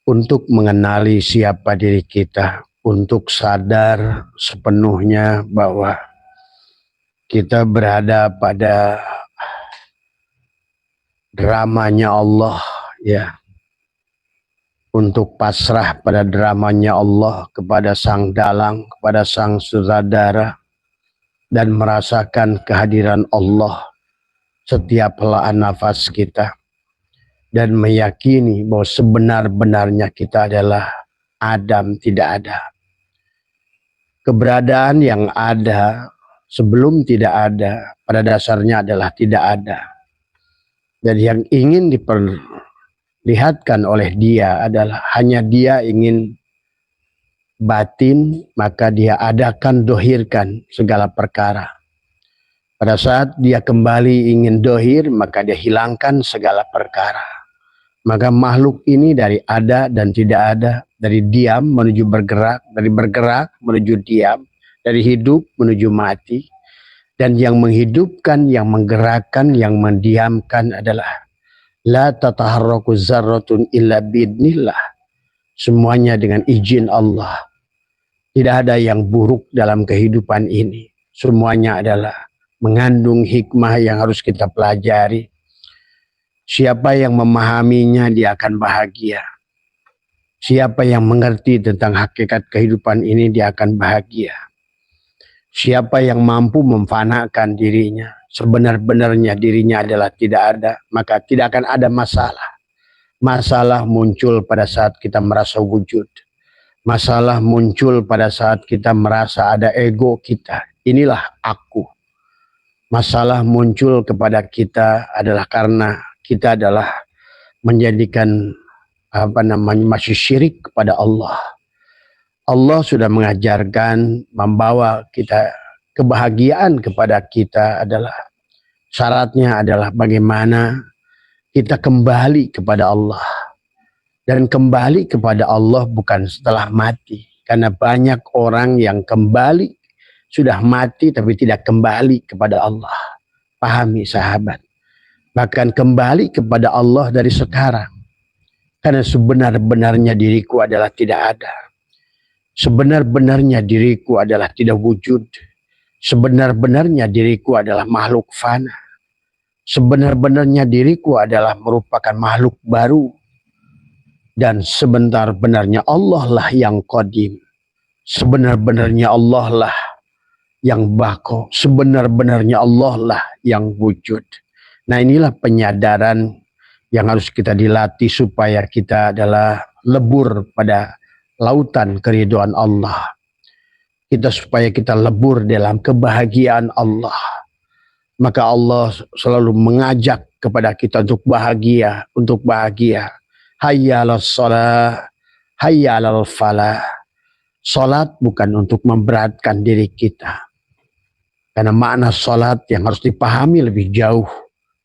untuk mengenali siapa diri kita, untuk sadar sepenuhnya bahwa kita berada pada dramanya Allah, ya, untuk pasrah pada dramanya Allah kepada Sang Dalang, kepada Sang Sutradara, dan merasakan kehadiran Allah setiap helaan nafas kita, dan meyakini bahwa sebenar-benarnya kita adalah Adam, tidak ada. Keberadaan yang ada sebelum tidak ada pada dasarnya adalah tidak ada. Dan yang ingin diperlihatkan oleh dia adalah hanya dia ingin batin, maka dia adakan dohirkan segala perkara. Pada saat dia kembali ingin dohir, maka dia hilangkan segala perkara. Maka makhluk ini dari ada dan tidak ada, dari diam menuju bergerak, dari bergerak menuju diam, dari hidup menuju mati. Dan yang menghidupkan, yang menggerakkan, yang mendiamkan adalah la tataharraku zarratun illa biidnillah. Semuanya dengan izin Allah. Tidak ada yang buruk dalam kehidupan ini. Semuanya adalah mengandung hikmah yang harus kita pelajari. Siapa yang memahaminya, dia akan bahagia. Siapa yang mengerti tentang hakikat kehidupan ini, dia akan bahagia. Siapa yang mampu memfanakan dirinya, sebenar-benarnya dirinya adalah tidak ada, maka tidak akan ada masalah. Masalah muncul pada saat kita merasa wujud. Masalah muncul pada saat kita merasa ada ego kita. Inilah aku. Masalah muncul kepada kita adalah karena kita adalah menjadikan masih syirik kepada Allah. Allah sudah mengajarkan, membawa kita kebahagiaan kepada kita adalah syaratnya adalah bagaimana kita kembali kepada Allah. Dan kembali kepada Allah bukan setelah mati. Karena banyak orang yang kembali sudah mati tapi tidak kembali kepada Allah. Pahami sahabat. Bahkan kembali kepada Allah dari sekarang. Karena sebenar-benarnya diriku adalah tidak ada. Sebenar-benarnya diriku adalah tidak wujud. Sebenar-benarnya diriku adalah makhluk fana. Sebenar-benarnya diriku adalah merupakan makhluk baru. Dan sebenar-benarnya Allah lah yang qadim. Sebenar-benarnya Allah lah yang baqo. Sebenar-benarnya Allah lah yang wujud. Nah, inilah penyadaran yang harus kita dilatih supaya kita adalah lebur pada lautan keridhaan Allah. Supaya kita lebur dalam kebahagiaan Allah. Maka Allah selalu mengajak kepada kita untuk bahagia, untuk bahagia. Hayya 'alas shalah, hayya 'alal falah. Salat bukan untuk memberatkan diri kita. Karena makna salat yang harus dipahami lebih jauh.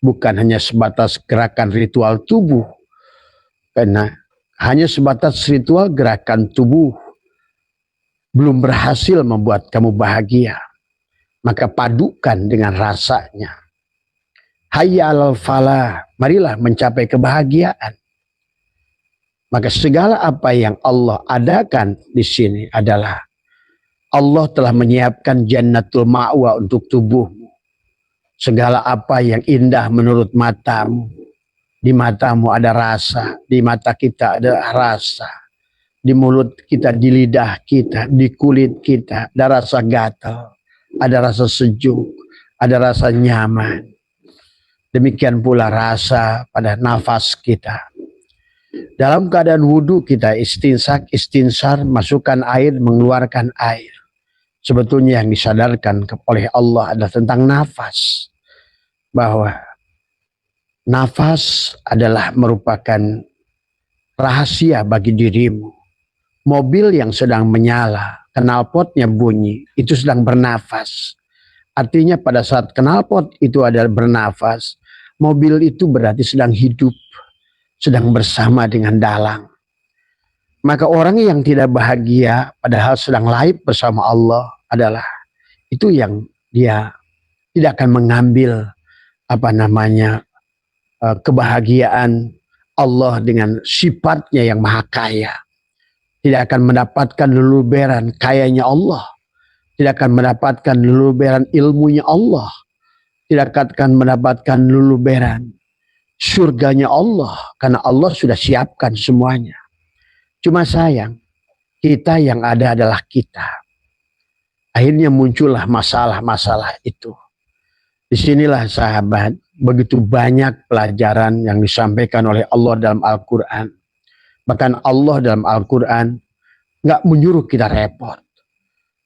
Bukan hanya sebatas gerakan ritual tubuh. Karena hanya sebatas ritual gerakan tubuh belum berhasil membuat kamu bahagia. Maka padukan dengan rasanya. Hayya 'alal falah. Marilah mencapai kebahagiaan. Maka segala apa yang Allah adakan di sini adalah Allah telah menyiapkan jannatul ma'wa untuk tubuhmu. Segala apa yang indah menurut matamu. Di matamu ada rasa, di mata kita ada rasa. Di mulut kita, di lidah kita, di kulit kita ada rasa gatal, ada rasa sejuk, ada rasa nyaman. Demikian pula rasa pada nafas kita. Dalam keadaan wudhu kita istinsar, masukkan air, mengeluarkan air. Sebetulnya yang disadarkan oleh Allah adalah tentang nafas. Bahwa nafas adalah merupakan rahasia bagi dirimu. Mobil yang sedang menyala, knalpotnya bunyi, itu sedang bernafas. Artinya pada saat knalpot itu adalah bernafas, mobil itu berarti sedang hidup. Sedang bersama dengan dalang. Maka orang yang tidak bahagia padahal sedang laib bersama Allah adalah itu yang dia tidak akan mengambil kebahagiaan Allah dengan sifatnya yang maha kaya tidak akan mendapatkan luluberan kayanya Allah, tidak akan mendapatkan luluberan ilmunya Allah, tidak akan mendapatkan luluberan surganya Allah, karena Allah sudah siapkan semuanya. Cuma sayang, kita yang ada adalah kita. Akhirnya muncullah masalah-masalah itu. Disinilah sahabat, begitu banyak pelajaran yang disampaikan oleh Allah dalam Al-Quran. Bahkan Allah dalam Al-Quran nggak menyuruh kita repot.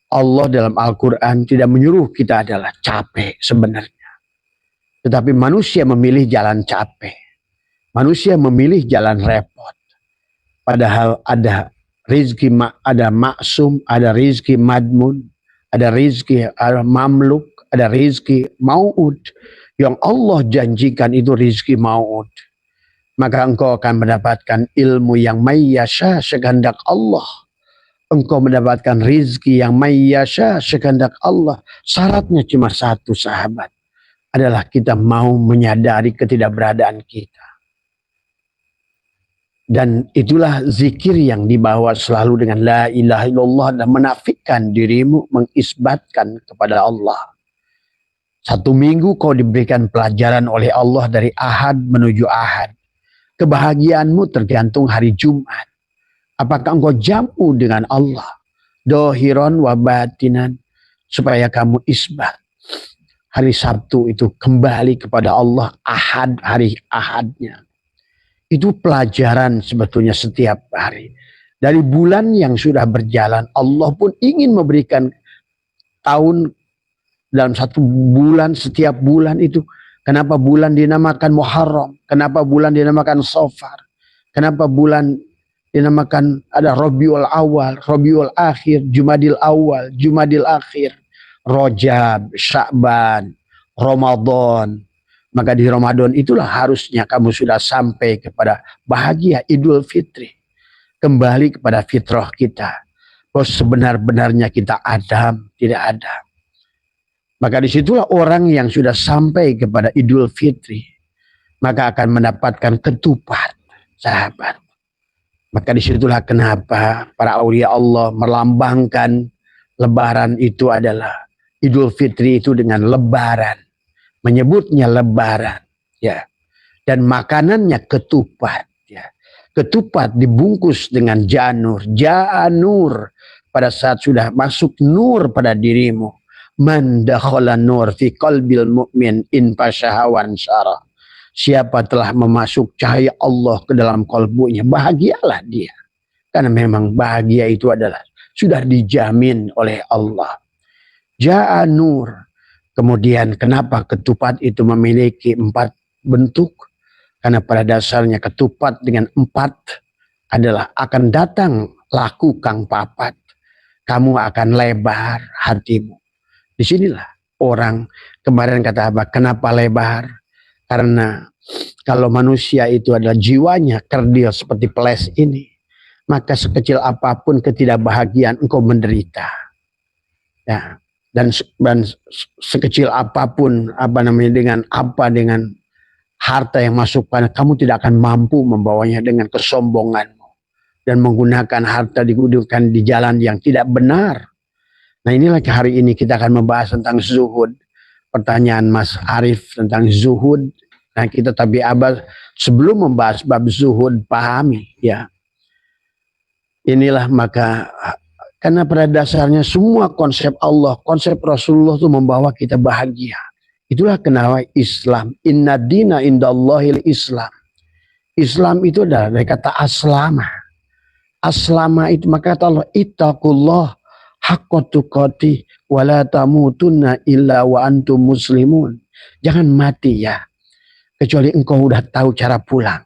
Allah dalam Al-Quran tidak menyuruh kita adalah capek sebenarnya. Tetapi manusia memilih jalan capek. Manusia memilih jalan repot. Padahal ada rizki, ada maksum, ada rizki madmun, ada rizki mamluk, ada rizki mau'ud. Yang Allah janjikan itu rizki mau'ud. Maka engkau akan mendapatkan ilmu yang mayyasha sekehendak Allah. Engkau mendapatkan rizki yang mayyasha sekehendak Allah. Syaratnya cuma satu sahabat. Adalah kita mau menyadari ketidakberadaan kita. Dan itulah zikir yang dibawa selalu dengan la ilaha illallah dan menafikan dirimu, mengisbatkan kepada Allah. Satu minggu kau diberikan pelajaran oleh Allah dari Ahad menuju Ahad. Kebahagiaanmu tergantung hari Jumat. Apakah engkau jamu dengan Allah? Dohiron wa batinan. Supaya kamu isbat. Hari Sabtu itu kembali kepada Allah. Ahad, hari Ahadnya. Itu pelajaran sebetulnya setiap hari. Dari bulan yang sudah berjalan, Allah pun ingin memberikan tahun dalam satu bulan, setiap bulan itu. Kenapa bulan dinamakan Muharram? Kenapa bulan dinamakan Safar? Kenapa bulan dinamakan ada Rabiul Awal, Rabiul Akhir, Jumadil Awal, Jumadil Akhir, Rajab, Sya'ban, Ramadan. Maka di Ramadan itulah harusnya kamu sudah sampai kepada bahagia Idul Fitri. Kembali kepada fitrah kita. Bahwa sebenar-benarnya kita Adam, tidak ada. Maka disitulah orang yang sudah sampai kepada Idul Fitri. Maka akan mendapatkan ketupat, sahabat. Maka disitulah kenapa para aulia Allah melambangkan Lebaran itu adalah Idul Fitri itu dengan lebaran. Menyebutnya lebaran, ya, dan makanannya ketupat, ya. Ketupat dibungkus dengan janur, janur. Pada saat sudah masuk nur pada dirimu, man dakhala nur fi qalbil mu'min in fashahawan syara. Siapa telah memasuk cahaya Allah ke dalam kalbunya, bahagialah dia. Karena memang bahagia itu adalah sudah dijamin oleh Allah. Ja'a nur. Kemudian kenapa ketupat itu memiliki 4 bentuk? Karena pada dasarnya ketupat dengan 4 adalah akan datang laku kang papat. Kamu akan lebar hatimu. Disinilah orang kemarin kata apa? Kenapa lebar? Karena kalau manusia itu adalah jiwanya kerdil seperti peles ini. Maka sekecil apapun ketidakbahagiaan engkau menderita. Ya. Dan sekecil apapun dengan harta yang masuk pada kamu tidak akan mampu membawanya dengan kesombonganmu dan menggunakan harta digunakan di jalan yang tidak benar. Nah inilah hari ini kita akan membahas tentang zuhud. Pertanyaan Mas Arif tentang zuhud. Nah kita tapi abad sebelum membahas bab zuhud pahami ya. Inilah maka karena pada dasarnya semua konsep Allah, konsep Rasulullah itu membawa kita bahagia. Itulah kenapa Islam. Inna dina indallahil Islam. Islam itu adalah dari kata aslama. Aslama itu maka kata Allah, ittaqullah haqqa tuqatih wa la tamutunna illa wa antum muslimun. Jangan mati ya, kecuali engkau sudah tahu cara pulang.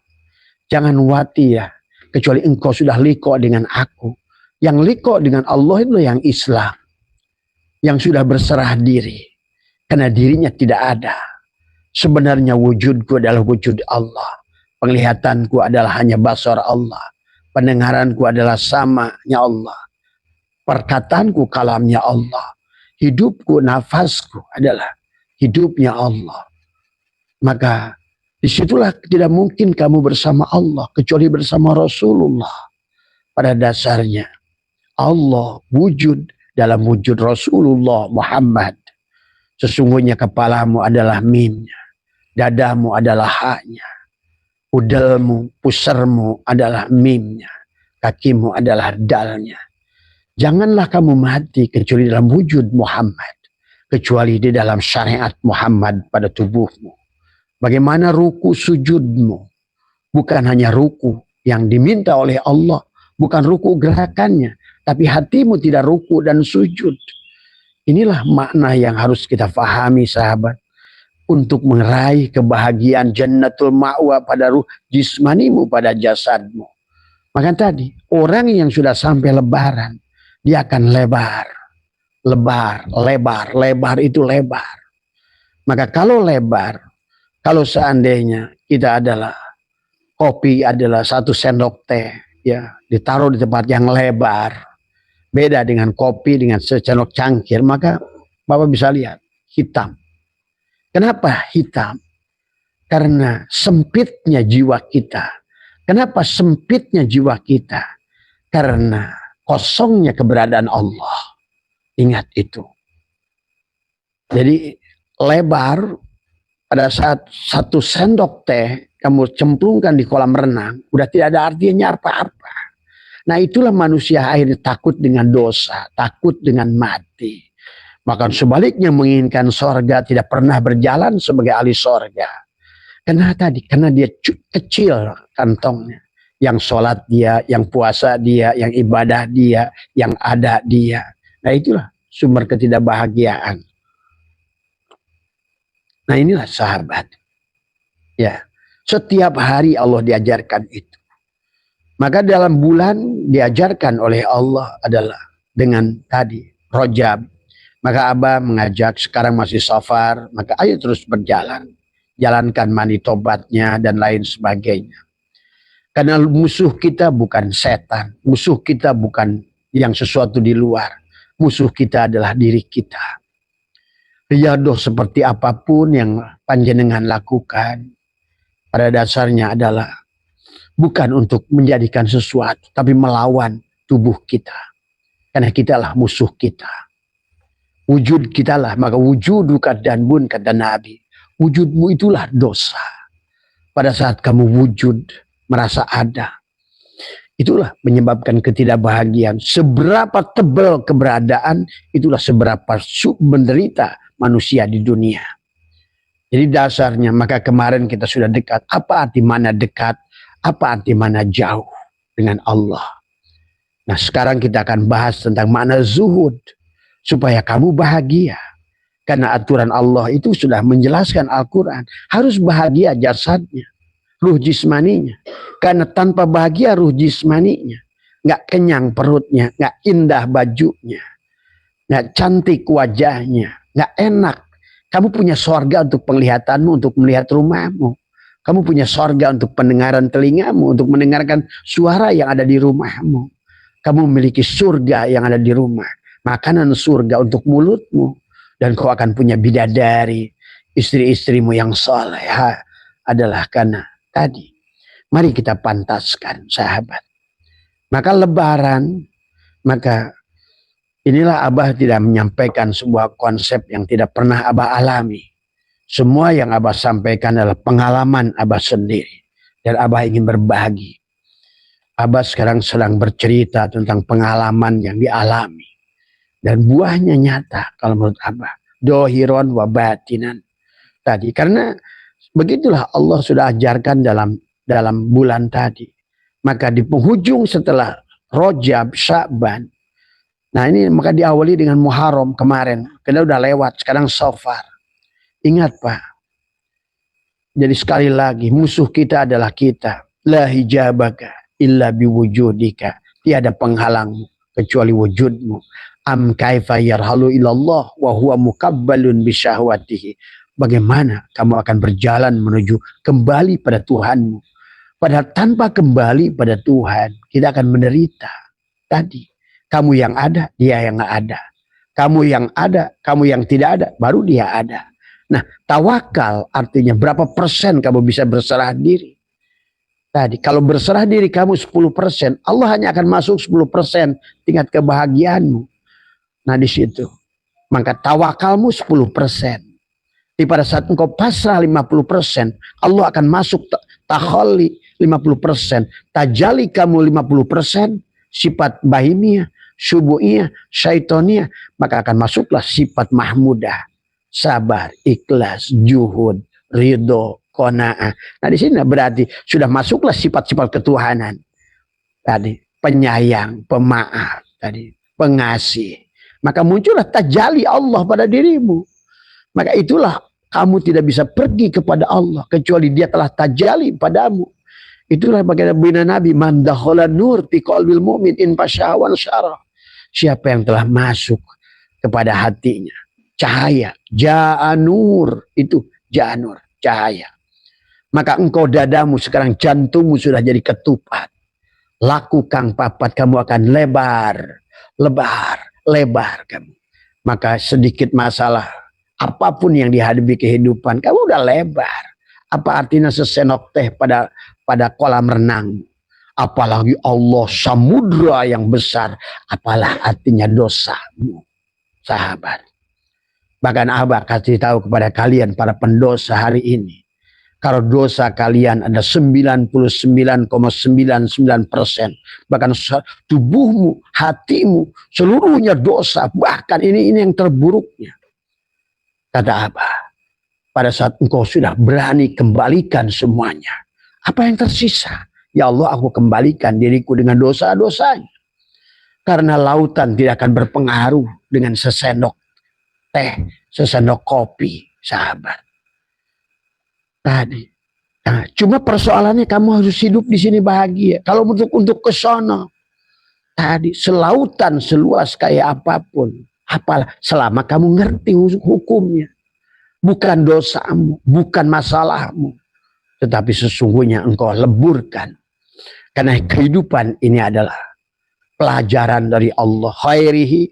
Jangan mati ya, kecuali engkau sudah liqa dengan aku. Yang liqa dengan Allah itu yang Islam. Yang sudah berserah diri. Karena dirinya tidak ada. Sebenarnya wujudku adalah wujud Allah. Penglihatanku adalah hanya basar Allah. Pendengaranku adalah samanya Allah. Perkataanku kalamnya Allah. Hidupku, nafasku adalah hidupnya Allah. Maka Disitulah tidak mungkin kamu bersama Allah kecuali bersama Rasulullah. Pada dasarnya Allah wujud dalam wujud Rasulullah Muhammad. Sesungguhnya kepalamu adalah mimnya, dadamu adalah haknya, udalmu, pusarmu adalah mimnya, kakimu adalah dalnya. Janganlah kamu mati kecuali dalam wujud Muhammad, kecuali di dalam syariat Muhammad pada tubuhmu. Bagaimana ruku sujudmu? Bukan hanya ruku yang diminta oleh Allah, bukan ruku gerakannya, tapi hatimu tidak ruku dan sujud. Inilah makna yang harus kita fahami, sahabat, untuk meraih kebahagiaan jannatul ma'wa pada ruh jismanimu, pada jasadmu. Maka tadi, orang yang sudah sampai lebaran, dia akan lebar. Lebar itu lebar. Maka kalau lebar, kalau seandainya kita adalah kopi adalah 1 sendok teh, ya, ditaruh di tempat yang lebar, beda dengan kopi dengan secendok cangkir, maka Bapak bisa lihat hitam. Kenapa hitam? Karena sempitnya jiwa kita. Kenapa sempitnya jiwa kita? Karena kosongnya keberadaan Allah. Ingat itu. Jadi lebar pada saat 1 sendok teh kamu cemplungkan di kolam renang, udah tidak ada artinya apa-apa. Nah itulah manusia akhirnya takut dengan dosa, takut dengan mati. Maka sebaliknya menginginkan sorga, tidak pernah berjalan sebagai ahli sorga. Karena dia kecil kantongnya. Yang sholat dia, yang puasa dia, yang ibadah dia, yang ada dia. Nah itulah sumber ketidakbahagiaan. Nah inilah sahabat. Ya, setiap hari Allah diajarkan itu. Maka dalam bulan diajarkan oleh Allah adalah dengan tadi Rajab. Maka Abah mengajak, sekarang masih Safar, maka ayo terus berjalan. Jalankan mani tobatnya dan lain sebagainya. Karena musuh kita bukan setan, musuh kita bukan yang sesuatu di luar. Musuh kita adalah diri kita. Riyadoh seperti apapun yang panjenengan lakukan, pada dasarnya adalah bukan untuk menjadikan sesuatu, tapi melawan tubuh kita. Karena kitalah musuh kita. Wujud kitalah, maka wujuduka dan bun, kata Nabi. Wujudmu itulah dosa. Pada saat kamu wujud, merasa ada, itulah menyebabkan ketidakbahagiaan. Seberapa tebal keberadaan, itulah seberapa menderita manusia di dunia. Jadi dasarnya, maka kemarin kita sudah dekat. Apa arti mana dekat? Apa arti mana jauh dengan Allah? Nah sekarang kita akan bahas tentang makna zuhud. Supaya kamu bahagia. Karena aturan Allah itu sudah menjelaskan Al-Quran. Harus bahagia jasadnya. Ruh jismaninya. Karena tanpa bahagia ruh jismaninya. Nggak kenyang perutnya. Nggak indah bajunya. Nggak cantik wajahnya. Nggak enak. Kamu punya sorga untuk penglihatanmu. Untuk melihat rumahmu. Kamu punya sorga untuk pendengaran telingamu. Untuk mendengarkan suara yang ada di rumahmu. Kamu memiliki surga yang ada di rumah. Makanan surga untuk mulutmu. Dan kau akan punya bidadari. Istri-istrimu yang soleh adalah karena tadi. Mari kita pantaskan sahabat. Maka lebaran. Maka inilah Abah tidak menyampaikan sebuah konsep yang tidak pernah Abah alami. Semua yang Abah sampaikan adalah pengalaman Abah sendiri. Dan Abah ingin berbagi. Abah sekarang sedang bercerita tentang pengalaman yang dialami. Dan buahnya nyata kalau menurut Abah. Dohiron wa batinan. Tadi. Karena begitulah Allah sudah ajarkan dalam bulan tadi. Maka di penghujung setelah Rajab, Sya'ban. Nah ini maka diawali dengan Muharram kemarin. Karena udah lewat. Sekarang Safar. Ingat Pak. Jadi sekali lagi. Musuh kita adalah kita. La hijabaka illa biwujudika. Tiada penghalangmu kecuali wujudmu. Am kaifa yarhalu ilallah wa huwa mukabbalun bisyahwatihi. Bagaimana kamu akan berjalan menuju kembali pada Tuhanmu. Padahal tanpa kembali pada Tuhan, kita akan menderita. Tadi, kamu yang ada, dia yang gak ada. Kamu yang ada, kamu yang tidak ada, baru dia ada. Nah, tawakal artinya berapa persen kamu bisa berserah diri. Tadi, kalau berserah diri kamu 10%, Allah hanya akan masuk 10% tingkat kebahagiaanmu. Nah, di situ. Maka tawakalmu 10%. Di pada saat engkau pasrah 50%, Allah akan masuk takholi 50%. Tajali kamu 50%, sifat bahimiyah, syubuhiyah, syaitoniyah, maka akan masuklah sifat mahmudah. Sabar, ikhlas, juhud, ridho, qanaah. Nah di sini berarti sudah masuklah sifat-sifat ketuhanan. Tadi penyayang, pemaaf, tadi pengasih. Maka muncullah tajali Allah pada dirimu. Maka itulah kamu tidak bisa pergi kepada Allah kecuali Dia telah tajali padamu. Itulah bagaimana Nabi, man dakhala nur fi qalbil mu'min in fasyawan syarah. Siapa yang telah masuk kepada hatinya cahaya, ja'a nur, itu ja'a nur, cahaya. Maka engkau dadamu sekarang jantungmu sudah jadi ketupat. Laku kang papat kamu akan lebar, lebar kamu. Maka sedikit masalah apapun yang dihadapi kehidupan, kamu udah lebar. Apa artinya sesenok teh pada kolam renang? Apalagi Allah samudra yang besar, apalah artinya dosamu, sahabat. Bahkan Abah kasih tahu kepada kalian para pendosa hari ini, kalau dosa kalian ada 99,99%, bahkan tubuhmu, hatimu, seluruhnya dosa, bahkan ini yang terburuknya. Kata Abah, pada saat engkau sudah berani kembalikan semuanya, apa yang tersisa? Ya Allah, aku kembalikan diriku dengan dosa-dosanya. Karena lautan tidak akan berpengaruh dengan sesendok teh, sesendok kopi, sahabat. Tadi. Nah, cuma persoalannya kamu harus hidup di sini bahagia. Kalau untuk ke sono, tadi selautan seluas kayak apapun, apalah selama kamu ngerti hukumnya. Bukan dosamu, bukan masalahmu, tetapi sesungguhnya engkau leburkan. Karena kehidupan ini adalah pelajaran dari Allah, khairihi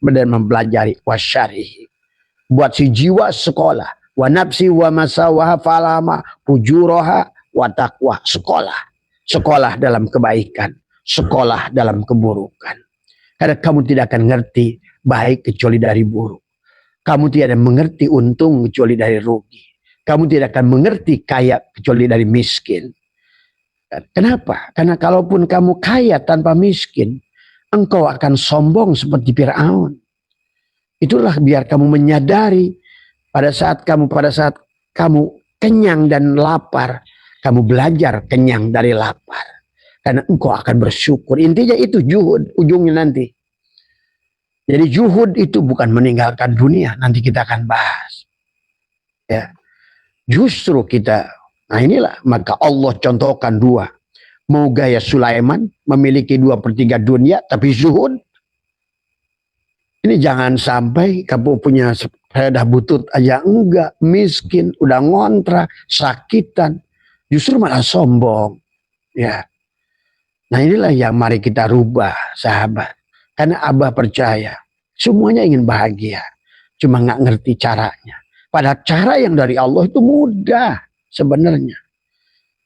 dan mempelajari wasyarihi. Buat si jiwa sekolah, wa nafsi wa masawaha falama fujuroha wa taqwa, sekolah dalam kebaikan, sekolah dalam keburukan. Karena kamu tidak akan ngerti baik kecuali dari buruk. Kamu tidak akan mengerti untung kecuali dari rugi. Kamu tidak akan mengerti kaya kecuali dari miskin. Kenapa? Karena kalaupun kamu kaya tanpa miskin, engkau akan sombong seperti Fir'aun. Itulah biar kamu menyadari pada saat kamu kenyang dan lapar, kamu belajar kenyang dari lapar. Karena engkau akan bersyukur. Intinya itu juhud ujungnya nanti. Jadi juhud itu bukan meninggalkan dunia. Nanti kita akan bahas. Ya. Justru kita, nah inilah, maka Allah contohkan dua. Mau gaya Sulaiman, memiliki 2/3 dunia, tapi zuhud. Ini jangan sampai kamu punya sepeda butut aja enggak, miskin, udah ngontrak, sakitan, justru malah sombong. Ya. Nah inilah yang mari kita rubah, sahabat. Karena Abah percaya, semuanya ingin bahagia, cuma nggak ngerti caranya. Pada cara yang dari Allah itu mudah sebenarnya.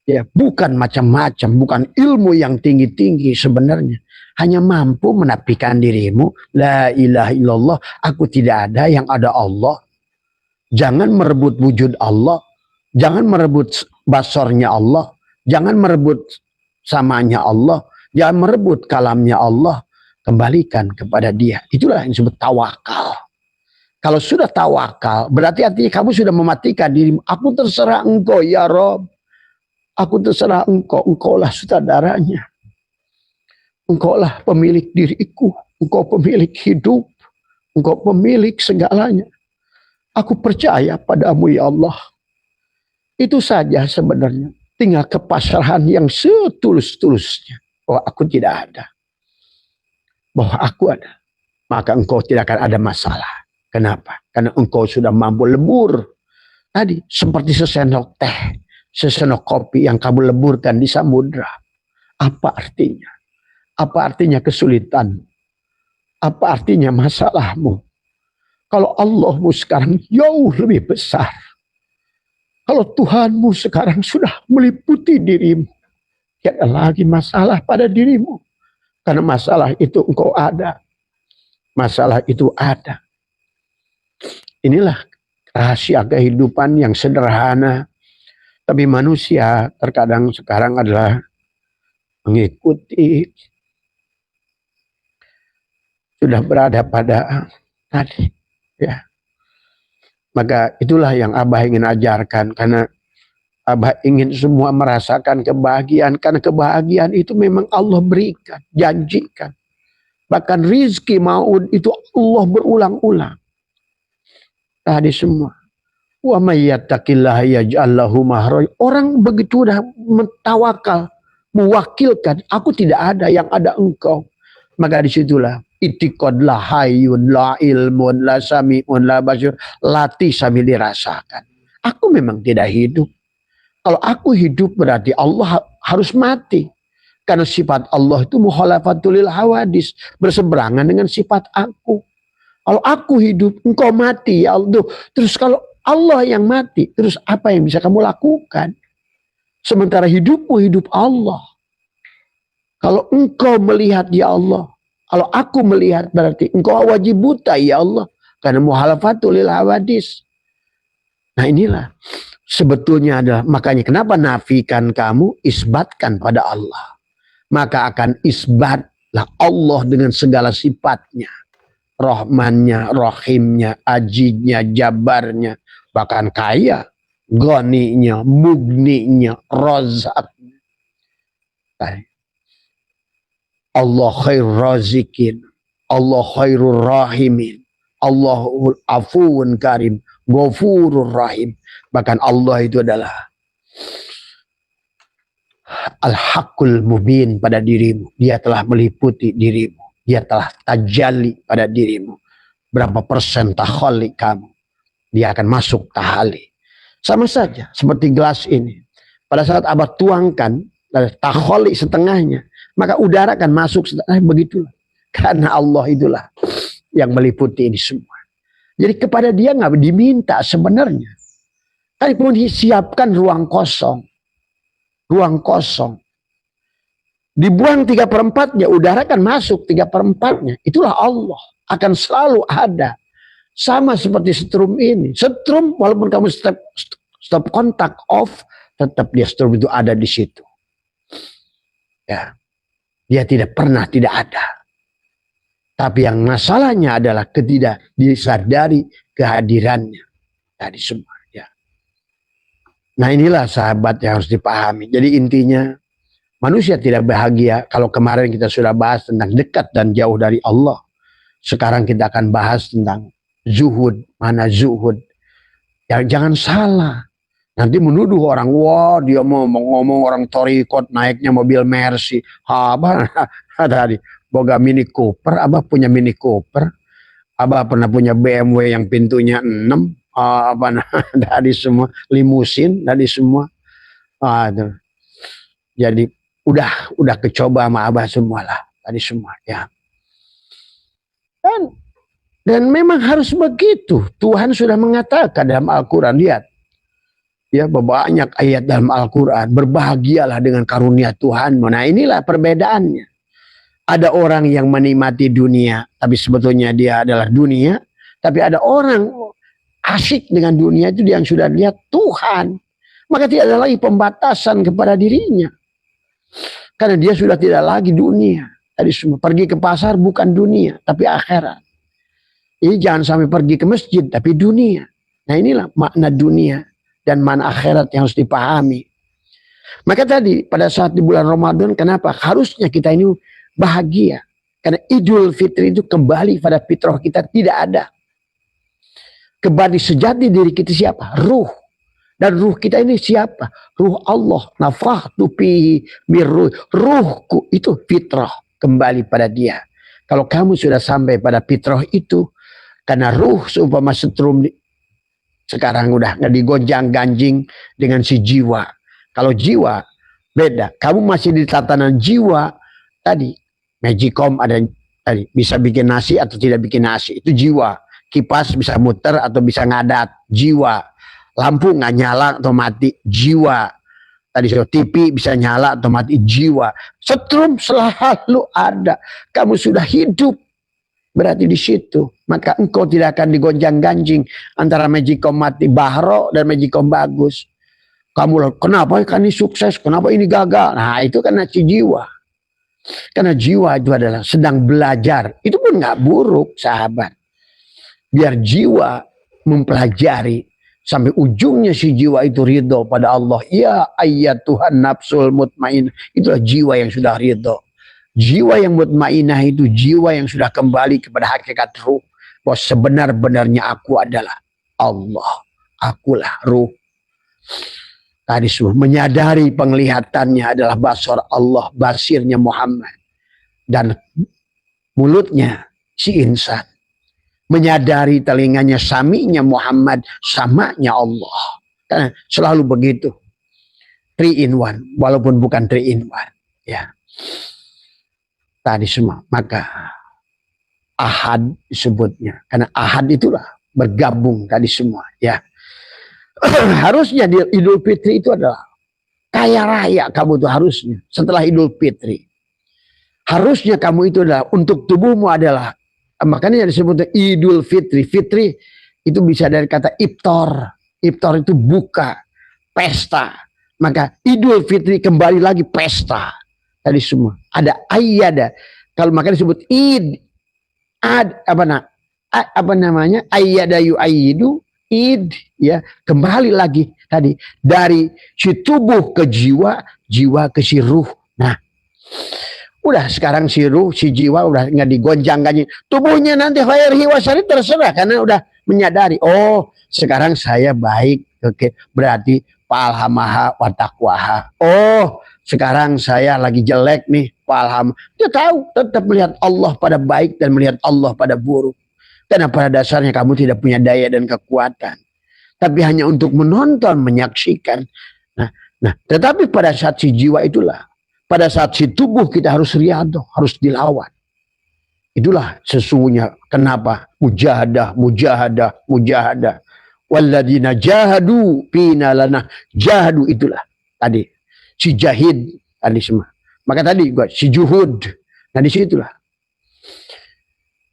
Ya, bukan macam-macam, bukan ilmu yang tinggi-tinggi sebenarnya. Hanya mampu menafikan dirimu, la ilaha illallah, aku tidak ada, yang ada Allah. Jangan merebut wujud Allah, jangan merebut basornya Allah, jangan merebut samanya Allah, jangan merebut kalamnya Allah, kembalikan kepada Dia. Itulah yang disebut tawakal. Kalau sudah tawakal, berarti artinya kamu sudah mematikan dirimu. Aku terserah engkau ya Rob. Aku terserah engkau. Engkaulah sutradaranya. Engkaulah pemilik diriku. Engkau pemilik hidup. Engkau pemilik segalanya. Aku percaya padamu ya Allah. Itu saja sebenarnya. Tinggal kepasrahan yang setulus-tulusnya. Bahwa aku tidak ada. Bahwa aku ada. Maka engkau tidak akan ada masalah. Kenapa? Karena engkau sudah mampu lebur. Tadi seperti sesendok teh, sesendok kopi yang kamu leburkan di samudra. Apa artinya? Apa artinya kesulitan? Apa artinya masalahmu? Kalau Allahmu sekarang jauh lebih besar. Kalau Tuhanmu sekarang sudah meliputi dirimu, tidak lagi masalah pada dirimu. Karena masalah itu engkau ada. Masalah itu ada. Inilah rahasia kehidupan yang sederhana. Tapi manusia terkadang sekarang adalah mengikuti. Sudah berada pada tadi. Ya. Maka itulah yang Abah ingin ajarkan. Karena Abah ingin semua merasakan kebahagiaan. Karena kebahagiaan itu memang Allah berikan, janjikan. Bahkan rizki maut itu Allah berulang-ulang. Tadi semua. Wa may yattaqillaha yaj'al lahu makhraja. Orang begitu dah mentawakal, mewakilkan, aku tidak ada, yang ada engkau. Maka disitulah itiqad la hayyun la ilmun la sami'un la basir, latih sambil dirasakan. Aku memang tidak hidup. Kalau aku hidup berarti Allah harus mati. Karena sifat Allah itu mukhalafatul lil hawadis, berseberangan dengan sifat aku. Kalau aku hidup, engkau mati ya Allah. Terus kalau Allah yang mati, terus apa yang bisa kamu lakukan? Sementara hidupmu hidup Allah. Kalau engkau melihat ya Allah, kalau aku melihat berarti engkau wajib buta ya Allah. Karena mukhalafatul lil hawadis. Nah inilah sebetulnya adalah, makanya kenapa nafikan kamu, isbatkan pada Allah. Maka akan isbatlah Allah dengan segala sifatnya. Rahmannya, Rahimnya, Ajidnya, Jabarnya, bahkan kaya, Ghaninya, Mugninya, Razaknya. Allah khairur razikin, Allah khairur rahimin, Allahul afuun karim, Ghafurur rahim. Bahkan Allah itu adalah Al-Haqqul Mubin pada dirimu. Dia telah meliputi dirimu. Dia telah tajalli pada dirimu. Berapa persen takhali kamu, dia akan masuk tahali. Sama saja seperti gelas ini. Pada saat Abah tuangkan takhali setengahnya, maka udara akan masuk setengah. Begitulah. Karena Allah itulah yang meliputi ini semua. Jadi kepada dia nggak diminta sebenarnya. Tapi pun disiapkan ruang kosong. Ruang kosong. Dibuang 3/4-nya, udara kan masuk 3/4-nya. Itulah Allah. Akan selalu ada. Sama seperti setrum ini. Setrum walaupun kamu stop kontak off, tetap dia setrum itu ada di situ. Ya. Dia tidak pernah tidak ada. Tapi yang masalahnya adalah ketidak disadari kehadirannya. Tadi semua. Ya. Nah inilah sahabat yang harus dipahami. Jadi intinya, manusia tidak bahagia. Kalau kemarin kita sudah bahas tentang dekat dan jauh dari Allah. Sekarang kita akan bahas tentang zuhud. Mana zuhud? Ya, jangan salah. Nanti menuduh orang, wah dia mau ngomong orang torikot naiknya mobil Mercy. Apa tadi? Boga Mini Cooper. Abah punya Mini Cooper. Abah pernah punya BMW yang pintunya 6. Dari semua. Limusin dari semua. Jadi udah kecoba sama Abah semua lah. Tadi semua ya. Dan memang harus begitu. Tuhan sudah mengatakan dalam Al-Quran. Lihat. Ya, banyak ayat dalam Al-Quran. Berbahagialah dengan karunia Tuhan. Nah inilah perbedaannya. Ada orang yang menikmati dunia. Tapi sebetulnya dia adalah dunia. Tapi ada orang asik dengan dunia itu yang sudah lihat Tuhan. Maka tidak ada lagi pembatasan kepada dirinya. Karena dia sudah tidak lagi dunia. Tadi semua pergi ke pasar bukan dunia, tapi akhirat. Ini jangan sampai pergi ke masjid, tapi dunia. Nah inilah makna dunia dan makna akhirat yang harus dipahami. Maka tadi pada saat di bulan Ramadan, kenapa harusnya kita ini bahagia? Karena Idul Fitri itu kembali pada fitrah kita, tidak ada. Kembali sejati diri kita siapa? Ruh. Dan ruh kita ini siapa? Ruh Allah. Nafakhtu fihi mir ruh. Ruhku itu fitrah. Kembali pada dia. Kalau kamu sudah sampai pada fitrah itu. Karena ruh seumpama setrum. Sekarang udah nggak digonjang ganjing dengan si jiwa. Kalau jiwa beda. Kamu masih di tatanan jiwa. Tadi. Magicom ada tadi. Bisa bikin nasi atau tidak bikin nasi. Itu jiwa. kipas bisa muter atau bisa ngadat, jiwa. Lampu nggak nyala atau mati, jiwa. Tadi TV bisa nyala atau mati, jiwa. Setrum selalu ada. Kamu sudah hidup, berarti di situ. Maka engkau tidak akan digonjang-ganjing antara Magicom mati Bahro dan Magicom bagus. Kamu kenapa kan ini sukses, kenapa ini gagal? Nah itu karena si jiwa. Karena jiwa itu adalah sedang belajar. Itu pun nggak buruk, sahabat. Biar jiwa mempelajari sampai ujungnya si jiwa itu ridho pada Allah. Ya ayat Tuhan nafsul mutmainah. Itulah jiwa yang sudah ridho. Jiwa yang mutmainah itu jiwa yang sudah kembali kepada hakikat ruh. Bahwa sebenar-benarnya aku adalah Allah. Akulah ruh. Tadi semua menyadari penglihatannya adalah basar Allah. Basirnya Muhammad. Dan mulutnya si insan. Menyadari telinganya saminya Muhammad, samanya Allah. Karena selalu begitu. 3 in 1, walaupun bukan 3 in 1. Ya. Tadi semua. Maka ahad disebutnya. Karena ahad itulah bergabung tadi semua. Ya. Harusnya di Idul Fitri itu adalah kaya raya kamu tuh harusnya. Setelah Idul Fitri. Harusnya kamu itu adalah untuk tubuhmu adalah makanya disebut Idul Fitri. Fitri itu bisa dari kata iftar. Iftar itu buka, pesta. Maka Idul Fitri kembali lagi pesta. Tadi semua. Ada ayyada. Kalau makanya disebut id. Apa namanya? Ayyada yu'ayyidu. Id. Ya. Kembali lagi tadi. Dari si tubuh ke jiwa. Jiwa ke si ruh. Nah. Udah sekarang si ruh, si jiwa udah nggak digonjang-ganjing. Tubuhnya nanti khairihi wasari terserah karena udah menyadari. Oh, sekarang saya baik. Oke, berarti palhamaha wa taqwaha. Oh, sekarang saya lagi jelek nih, palham. Dia tahu, tetap melihat Allah pada baik dan melihat Allah pada buruk. Karena pada dasarnya kamu tidak punya daya dan kekuatan. Tapi hanya untuk menonton, menyaksikan. Nah, tetapi pada saat si jiwa itulah. Pada saat si tubuh kita harus riyadhah, harus dilawan. Itulah sesungguhnya kenapa mujahadah. Walladzina jahadu fina lana jahadu itulah tadi si jahid tadi semua. Maka tadi gua si juhud. Nah disitulah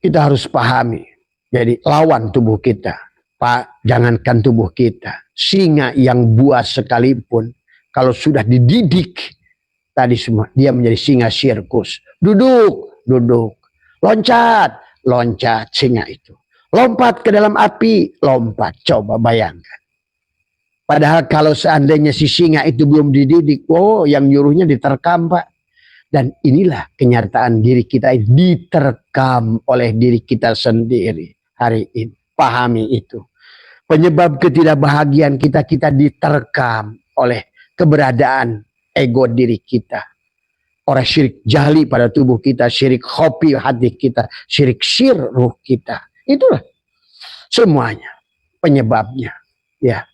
kita harus pahami. Jadi lawan tubuh kita. Pak, jangankan tubuh kita. Singa yang buas sekalipun kalau sudah dididik tadi semua, dia menjadi singa sirkus. Duduk. Loncat singa itu. Lompat ke dalam api, lompat. Coba bayangkan. Padahal kalau seandainya si singa itu belum dididik, oh yang nyuruhnya diterkam Pak. Dan inilah kenyataan diri kita diterkam oleh diri kita sendiri hari ini. Pahami itu. Penyebab ketidakbahagiaan kita diterkam oleh keberadaan ego diri kita. Oleh syirik jahli pada tubuh kita. Syirik khofi hati kita. Syirik syir ruh kita. Itulah semuanya penyebabnya. Ya.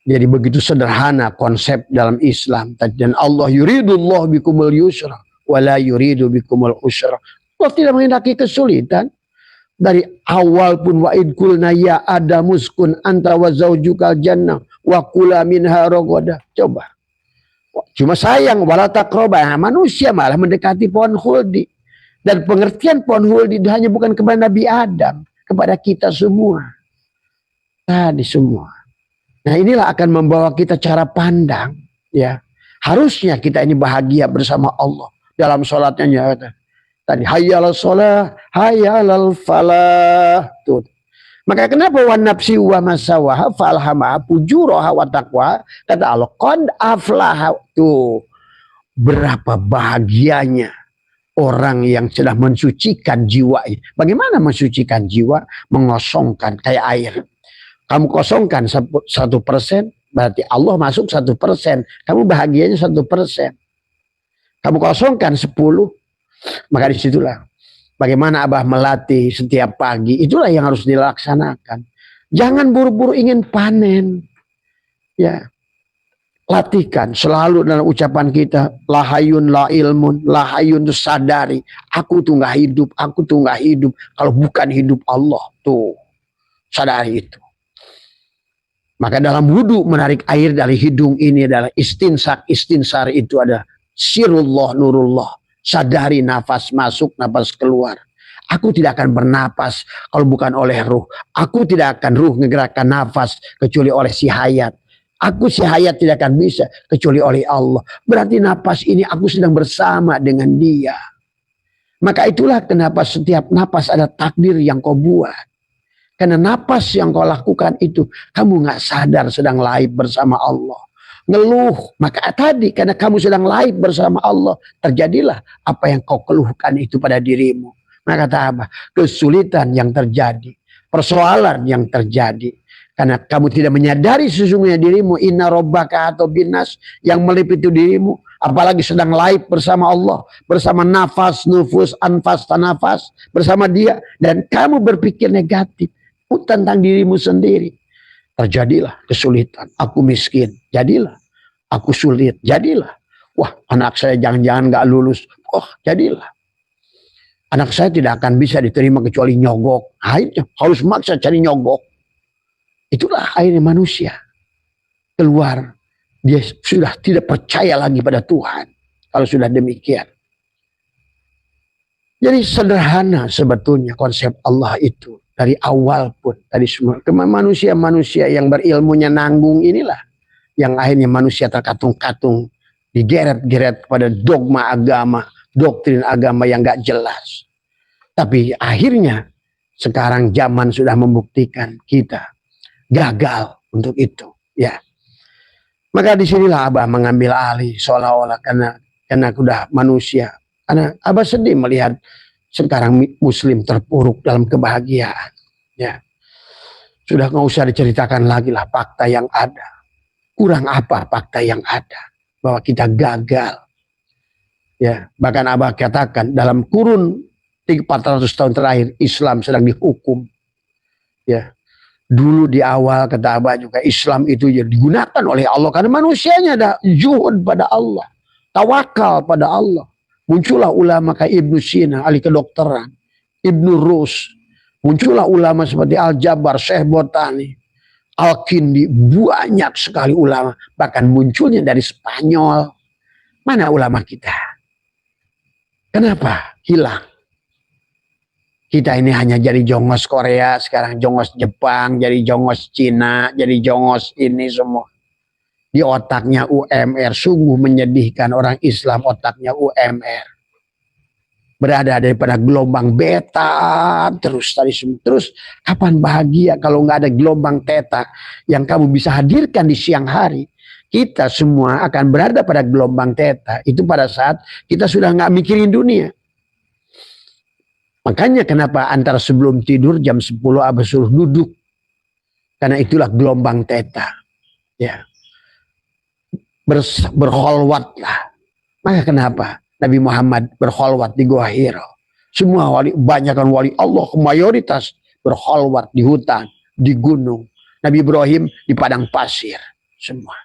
Jadi begitu sederhana konsep dalam Islam. Dan Allah yuridullah bikumul yusra. Wala yuridu bikumul usra. Allah tidak menghendaki kesulitan. Dari awal pun wa idkulna ya adamuskun anta wa zaujukal jannah. Wa kula minha rogoda. Coba. Cuma sayang wala taqraba, manusia malah mendekati pohon khuldi. Dan pengertian pohon khuldi itu hanya bukan kepada Nabi Adam, kepada kita semua. Tadi semua. Nah, inilah akan membawa kita cara pandang, ya. Harusnya kita ini bahagia bersama Allah dalam salatnya tadi hayyalal shalah, hayyalal falah. Tuh. Maka kenapa wan nafsi wa masawaha falhamaha fujuraha wa taqwa, kata Allah qad aflaha. Tuh berapa bahagianya orang yang sudah mensucikan jiwa. Bagaimana mensucikan jiwa? Mengosongkan kayak air. Kamu kosongkan 1%, berarti Allah masuk 1%. Kamu bahagianya 1%. Kamu kosongkan 10, maka disitulah bagaimana Abah melatih setiap pagi. Itulah yang harus dilaksanakan. Jangan buru-buru ingin panen. Ya. Latihkan selalu dalam ucapan kita. Lahayun la ilmun. Lahayun itu sadari. Aku tuh gak hidup. Aku tuh gak hidup. Kalau bukan hidup Allah. Tuh. Sadari itu. Maka dalam wudhu menarik air dari hidung ini adalah istinsak. Istinsar itu ada sirullah, nurullah. Sadari nafas masuk, nafas keluar. Aku tidak akan bernapas kalau bukan oleh ruh. Aku tidak akan ruh menggerakkan nafas kecuali oleh si hayat. Aku si hayat tidak akan bisa kecuali oleh Allah. Berarti nafas ini aku sedang bersama dengan dia. Maka itulah kenapa setiap nafas ada takdir yang kau buat. Karena napas yang kau lakukan itu, kamu gak sadar sedang laib bersama Allah. Ngeluh, maka tadi karena kamu sedang laib bersama Allah, terjadilah apa yang kau keluhkan itu pada dirimu. Maka kata apa? Kesulitan yang terjadi, persoalan yang terjadi. Karena kamu tidak menyadari sesungguhnya dirimu, inna rabbaka atau binas yang meliputi dirimu. Apalagi sedang laib bersama Allah, bersama nafas, nufus, anfas, tanafas, bersama dia. Dan kamu berpikir negatif tentang dirimu sendiri. Terjadilah kesulitan. Aku miskin, jadilah. Aku sulit, jadilah. Wah, anak saya jangan-jangan gak lulus. Oh, jadilah. Anak saya tidak akan bisa diterima kecuali nyogok. Akhirnya harus maksa cari nyogok. Itulah akhirnya manusia. Keluar. Dia sudah tidak percaya lagi pada Tuhan. Kalau sudah demikian. Jadi sederhana sebetulnya konsep Allah itu. Dari awal pun. Dari semua. Manusia-manusia yang berilmunya nanggung inilah. Yang akhirnya manusia terkatung-katung. Digeret-geret kepada dogma agama. Doktrin agama yang gak jelas. Tapi akhirnya. Sekarang zaman sudah membuktikan kita. Gagal untuk itu. Ya. Maka disinilah Abah mengambil alih. Seolah-olah karena sudah manusia. Karena Abah sedih melihat. Sekarang muslim terpuruk dalam kebahagiaan. Ya. Sudah nggak usah diceritakan lagi lah fakta yang ada. Kurang apa fakta yang ada? Bahwa kita gagal. Ya. Bahkan Abah katakan dalam kurun 400 tahun terakhir Islam sedang dihukum. Ya. Dulu di awal kata Abah juga Islam itu digunakan oleh Allah. Karena manusianya ada zuhud pada Allah. Tawakal pada Allah. Muncullah ulama kayak Ibnu Sina, ahli kedokteran. Ibnu Rus. Muncullah ulama seperti Al-Jabar, Syekh Botani. Al-Kindi. Banyak sekali ulama. Bahkan munculnya dari Spanyol. Mana ulama kita? Kenapa hilang? Kita ini hanya jadi jongos Korea, sekarang jongos Jepang, jadi jongos Cina, jadi jongos ini semua. Di otaknya UMR, sungguh menyedihkan orang Islam otaknya UMR. Berada daripada gelombang beta terus tadi semua. Terus kapan bahagia kalau nggak ada gelombang theta yang kamu bisa hadirkan di siang hari? Kita semua akan berada pada gelombang theta itu pada saat kita sudah nggak mikirin dunia. Makanya kenapa antara sebelum tidur jam 10 Abah suruh duduk. Karena itulah gelombang theta. Ya. Berkholwatlah. Maka kenapa Nabi Muhammad berkholwat di Gua Hira? Semua wali, banyakkan wali Allah mayoritas berkholwat di hutan, di gunung. Nabi Ibrahim di padang pasir, semua.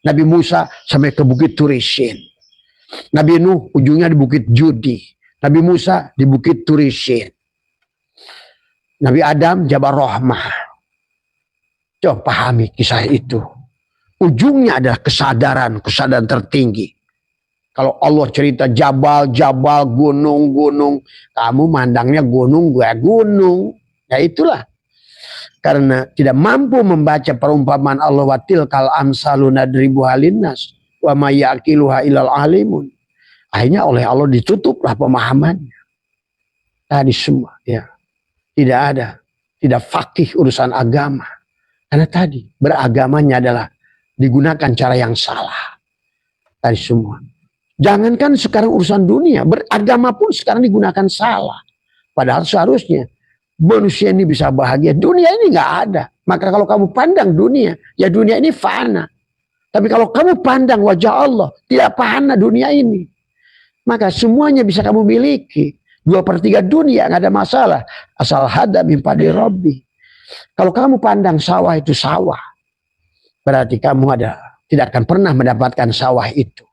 Nabi Musa sampai ke Bukit Turisin. Nabi Nuh ujungnya di Bukit Judi. Nabi Musa di Bukit Turisin. Nabi Adam Jabal Rahmah. Coba pahami kisah itu. Ujungnya adalah kesadaran tertinggi. Kalau Allah cerita jabal, gunung, kamu mandangnya gunung, gue gunung. Ya itulah. Karena tidak mampu membaca perumpamaan Allah wa tilkal amsalu nadribuha linnas wa may yaqiluha illal alimun. Akhirnya oleh Allah ditutuplah pemahamannya. Tadi semua ya. Tidak fakih urusan agama. Karena tadi beragamanya adalah digunakan cara yang salah. Tadi semua. Jangankan sekarang urusan dunia. Beragama pun sekarang digunakan salah. Padahal seharusnya manusia ini bisa bahagia. Dunia ini gak ada. Maka kalau kamu pandang dunia. Ya dunia ini fana. Tapi kalau kamu pandang wajah Allah. Tidak fana dunia ini. Maka semuanya bisa kamu miliki. 2/3 dunia gak ada masalah. Asal hada min padi Rabbi. Kalau kamu pandang sawah itu sawah. Berarti kamu tidak akan pernah mendapatkan sawah itu.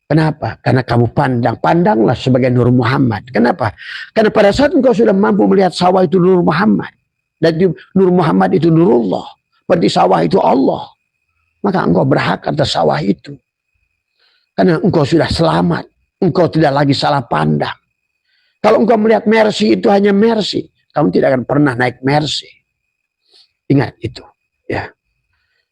Kenapa? Karena kamu pandanglah sebagai Nur Muhammad. Kenapa? Karena pada saat engkau sudah mampu melihat sawah itu Nur Muhammad. Dan Nur Muhammad itu Nurullah. Berarti sawah itu Allah. Maka engkau berhak atas sawah itu. Karena engkau sudah selamat. Engkau tidak lagi salah pandang. Kalau engkau melihat Mercy itu hanya Mercy, kamu tidak akan pernah naik Mercy. Ingat itu. Ya.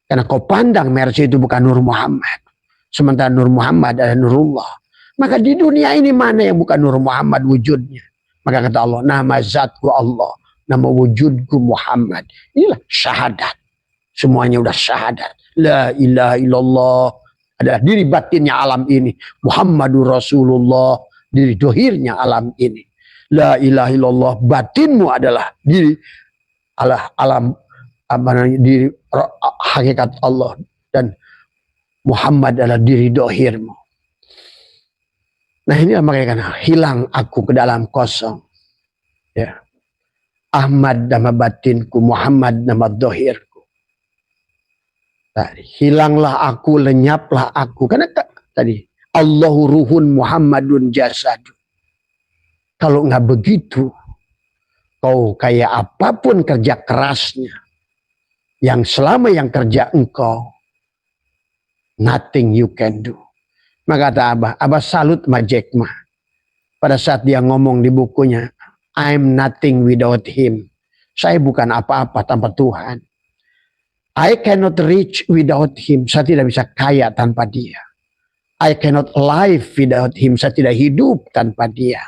Karena kau pandang Mercy itu bukan Nur Muhammad. Sementara Nur Muhammad adalah Nurullah. Maka di dunia ini mana yang bukan Nur Muhammad wujudnya? Maka kata Allah, nama zatku Allah, nama wujudku Muhammad. Inilah syahadat. Semuanya udah syahadat. La ilaha illallah adalah diri batinnya alam ini. Muhammadur Rasulullah, diri dohirnya alam ini. La ilaha illallah, batinmu adalah diri alam diri hakikat Allah. Dan Muhammad adalah diri dohirmu. Nah inilah makanya hilang aku ke dalam kosong. Ya. Ahmad nama batinku, Muhammad nama dohirku. Tadi, hilanglah aku, lenyaplah aku. Karena tadi Allahu ruhun Muhammadun jasadu. Kalau nggak begitu, kau kayak apapun kerja kerasnya, yang selama yang kerja engkau, nothing you can do. Maka kata Abah salut sama Jack Ma. Pada saat dia ngomong di bukunya, I'm nothing without him. Saya bukan apa-apa tanpa Tuhan. I cannot reach without him. Saya tidak bisa kaya tanpa dia. I cannot live without him. Saya tidak hidup tanpa dia.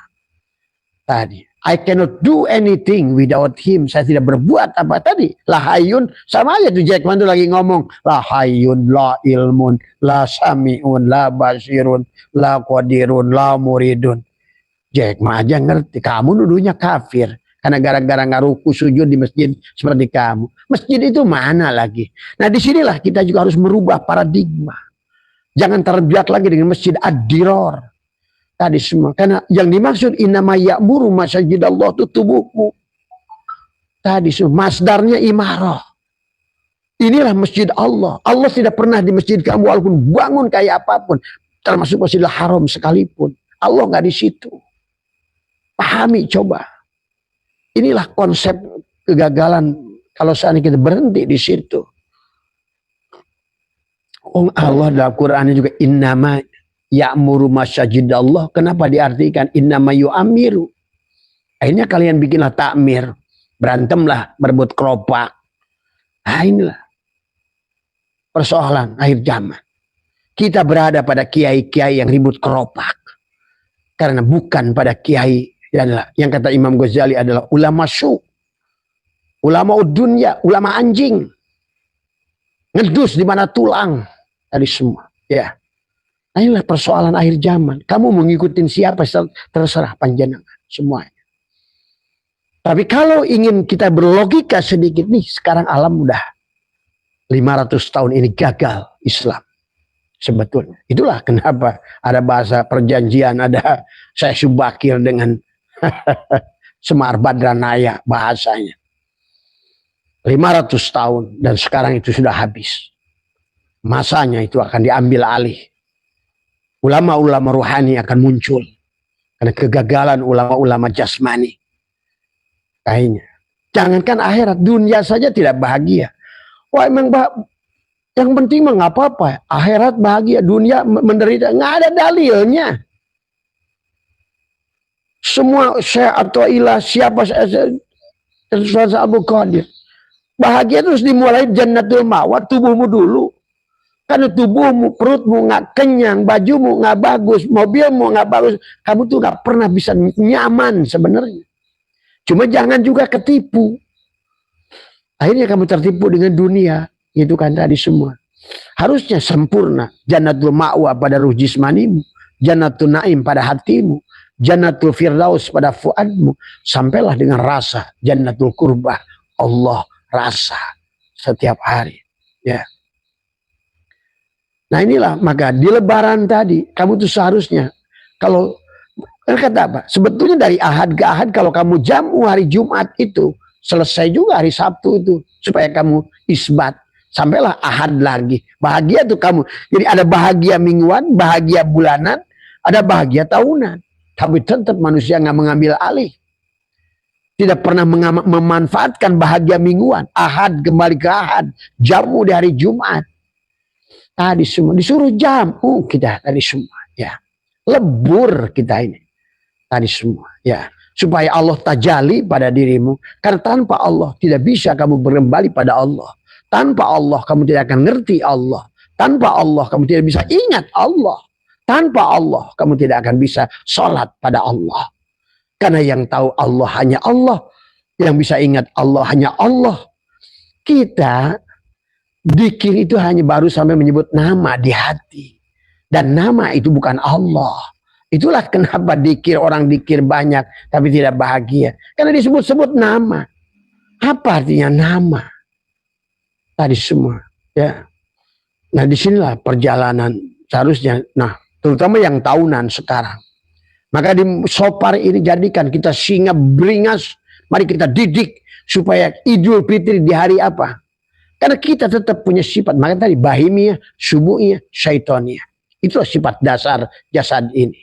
Tadi. I cannot do anything without him. Saya tidak berbuat apa tadi. La hayyun. Sama aja tuh Jack Man tuh lagi ngomong. La hayyun, la ilmun, la sami'un, la basirun, la qadirun, la muridun. Jack Man aja ngerti. Kamu nuduhnya kafir. Karena gara-gara nggak ruku sujud di masjid seperti kamu. Masjid itu mana lagi? Nah disinilah kita juga harus merubah paradigma. Jangan terbiak lagi dengan masjid ad-diror. Tadi semua. Karena yang dimaksud innama ya'muru masajidallah itu tubuhmu. Tadi semua. Masdarnya imarah. Inilah masjid Allah. Allah tidak pernah di masjid kamu walaupun bangun kayak apapun. Termasuk Masjidil Haram sekalipun. Allah nggak di situ. Pahami coba. Inilah konsep kegagalan kalau seandainya kita berhenti di situ. Oh Allah dalam Qurannya juga innama ya'muru masajidallah. Kenapa diartikan innama yu'amiru? Akhirnya kalian bikinlah takmir. Berantemlah, berebut keropak. Nah inilah persoalan akhir zaman. Kita berada pada kiai-kiai yang ribut keropak. Karena bukan pada kiai yang kata Imam Ghazali adalah ulama su. Ulama dunia, ulama anjing. Ngedus di mana tulang. Tadi semua. Ya. Nah, inilah persoalan akhir zaman. Kamu mengikuti siapa terserah panjenengan semuanya. Tapi kalau ingin kita berlogika sedikit nih, sekarang alam udah 500 tahun ini gagal Islam. Sebetulnya. Itulah kenapa ada bahasa perjanjian, ada Syekh Subakir dengan Semar Badranaya bahasanya. 500 tahun dan sekarang itu sudah habis. Masanya itu akan diambil alih. Ulama-ulama ruhani akan muncul. Karena kegagalan ulama-ulama jasmani. Kayaknya. Jangankan akhirat, dunia saja tidak bahagia. Wah emang yang penting mah nggak apa-apa. Akhirat bahagia, dunia menderita. Nggak ada dalilnya. Semua saya atau ilah siapa saya Abu Qadir. Bahagia terus dimulai jannatul ma'wa, tubuhmu dulu. Karena tubuhmu, perutmu nggak kenyang, bajumu nggak bagus, mobilmu nggak bagus, kamu tuh nggak pernah bisa nyaman sebenarnya. Cuma jangan juga ketipu. Akhirnya kamu tertipu dengan dunia, itu kan tadi semua. Harusnya sempurna. Jannatul ma'wa pada ruh jismanimu, jannatul naim pada hatimu, jannatul firdaus pada fuadmu, sampailah dengan rasa jannatul qurbah. Allah rasa setiap hari. Ya. Nah inilah maka di lebaran tadi kamu tuh seharusnya kalau kata apa? Sebetulnya dari ahad ke ahad kalau kamu jamu hari Jumat itu selesai juga hari Sabtu itu supaya kamu isbat sampailah ahad lagi. Bahagia tuh kamu. Jadi ada bahagia mingguan, bahagia bulanan, ada bahagia tahunan. Tapi tetap manusia nggak mengambil alih. tidak pernah memanfaatkan bahagia mingguan. Ahad kembali ke Ahad, jamu di hari Jumat. Tadi semua disuruh jamu kita tadi semua, ya. Lebur kita ini tadi semua, ya. Supaya Allah tajali pada dirimu. Karena tanpa Allah tidak bisa kamu kembali pada Allah. Tanpa Allah kamu tidak akan ngerti Allah. Tanpa Allah kamu tidak bisa ingat Allah. Tanpa Allah kamu tidak akan bisa sholat pada Allah. Karena yang tahu Allah hanya Allah. Yang bisa ingat Allah hanya Allah. Kita dzikir itu hanya baru sampai menyebut nama di hati. Dan nama itu bukan Allah. Itulah kenapa dzikir, orang dzikir banyak tapi tidak bahagia. Karena disebut-sebut nama. Apa artinya nama? Tadi semua, ya. Nah, disinilah perjalanan seharusnya. Nah, terutama yang tahunan sekarang. Maka di Sopar ini jadikan kita singa beringas. Mari kita didik supaya Idul Fitri di hari apa? Karena kita tetap punya sifat. Maka tadi bahimiyah, subuhiyah, syaitoniyah. Itulah sifat dasar jasad ini.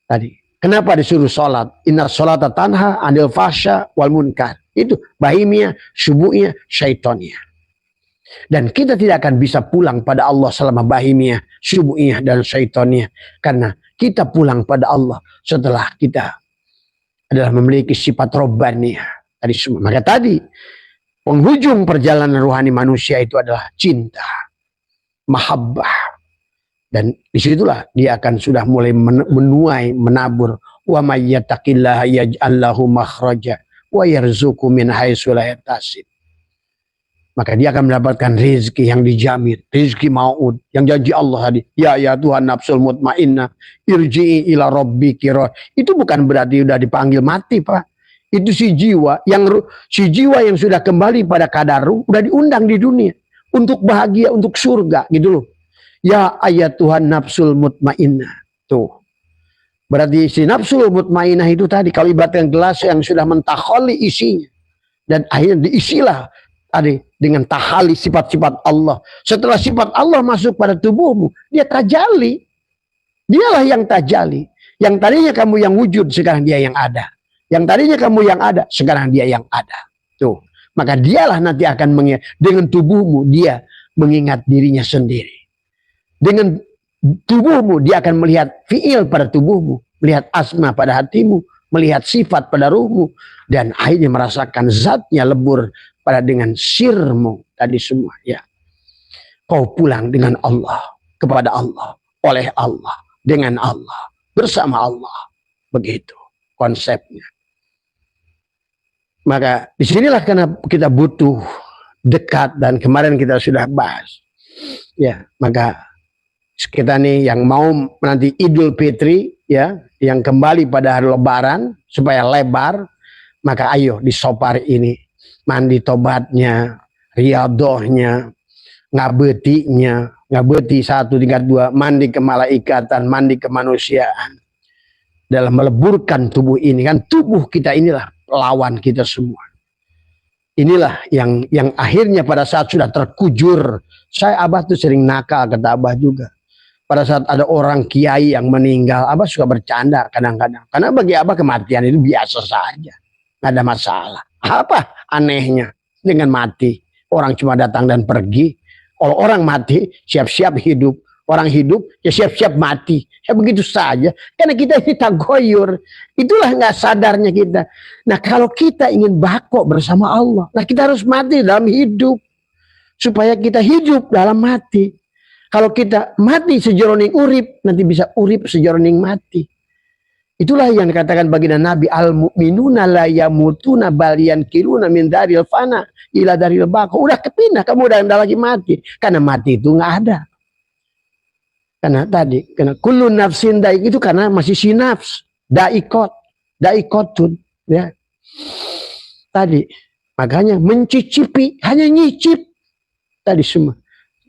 Tadi, kenapa disuruh sholat? Inna sholata tanha anil fahsya wal munkar. Itu bahimiyah, subuhiyah, syaitoniyah. Dan kita tidak akan bisa pulang pada Allah selama bahimiyah, subuhiyah, dan syaitoniyah. Karena kita pulang pada Allah setelah kita adalah memiliki sifat robbaniyah. Tadi semua. Maka tadi, penghujung perjalanan rohani manusia itu adalah cinta, mahabbah. Dan disitulah dia akan sudah mulai menuai, menabur. Wa may yattaqillaha yaj'al lahu makhraja wa yarzuqhu min haitsu la yahtasib. Maka dia akan mendapatkan rezeki yang dijamin, rezeki mau'ud, yang janji Allah tadi. Ya Tuhan nafsul mutmainnah, irji'i ila rabbiki. Itu bukan berarti sudah dipanggil mati, Pak. Itu si jiwa yang sudah kembali pada kadar ruh, sudah diundang di dunia untuk bahagia, untuk surga, gitu loh. Ya ayat Tuhan nafsul mutmainnah. Tuh. Berarti si nafsul mutmainnah itu tadi, kalau ibaratkan gelas yang sudah mentakholi isinya. Dan akhirnya diisilah tadi dengan tahali sifat-sifat Allah. Setelah sifat Allah masuk pada tubuhmu, dia tajali. Dialah yang tajali. Yang tadinya kamu yang wujud, sekarang dia yang ada. Yang tadinya kamu yang ada, sekarang dia yang ada. Tuh. Maka dialah nanti akan dengan tubuhmu, dia mengingat dirinya sendiri. Dengan tubuhmu dia akan melihat fiil pada tubuhmu, melihat asma pada hatimu, melihat sifat pada ruhmu, dan akhirnya merasakan zatnya lebur pada dengan sirmu tadi semua, ya. Kau pulang dengan Allah, kepada Allah, oleh Allah, dengan Allah, bersama Allah. Begitu konsepnya. Maka disinilah karena kita butuh dekat, dan kemarin kita sudah bahas, ya. Maka kita nih yang mau nanti Idul Fitri, ya, yang kembali pada hari Lebaran supaya lebar, maka ayo di Sopar ini mandi tobatnya, riadohnya, ngabeti 1 tingkat 2, mandi ke malaikatan, mandi kemanusiaan dalam meleburkan tubuh ini. Kan tubuh kita inilah lawan kita semua. Inilah yang akhirnya pada saat sudah terkujur. Abah tuh sering nakal, kata Abah juga. Pada saat ada orang kiai yang meninggal, Abah suka bercanda kadang-kadang. Karena bagi Abah kematian itu biasa saja. Nggak ada masalah. Apa anehnya dengan mati? Orang cuma datang dan pergi. Kalau orang mati, siap-siap hidup. Orang hidup, ya siap-siap mati. Ya begitu saja. Karena kita ini tagoyur. Itulah nggak sadarnya kita. Nah, kalau kita ingin bako bersama Allah, nah kita harus mati dalam hidup. Supaya kita hidup dalam mati. Kalau kita mati sejroning urip, nanti bisa urip sejroning mati. Itulah yang dikatakan baginda Nabi, al-mu'minuna la yamutuna bal yankiluna min daril fana ila daril baqa. Udah kepindah, kamu udah lagi mati. Karena mati itu nggak ada. Karena tadi, karena kullu nafsin daik itu karena masih sinafs, daikotun, ya. Tadi, makanya mencicipi, hanya nyicip. Tadi semua.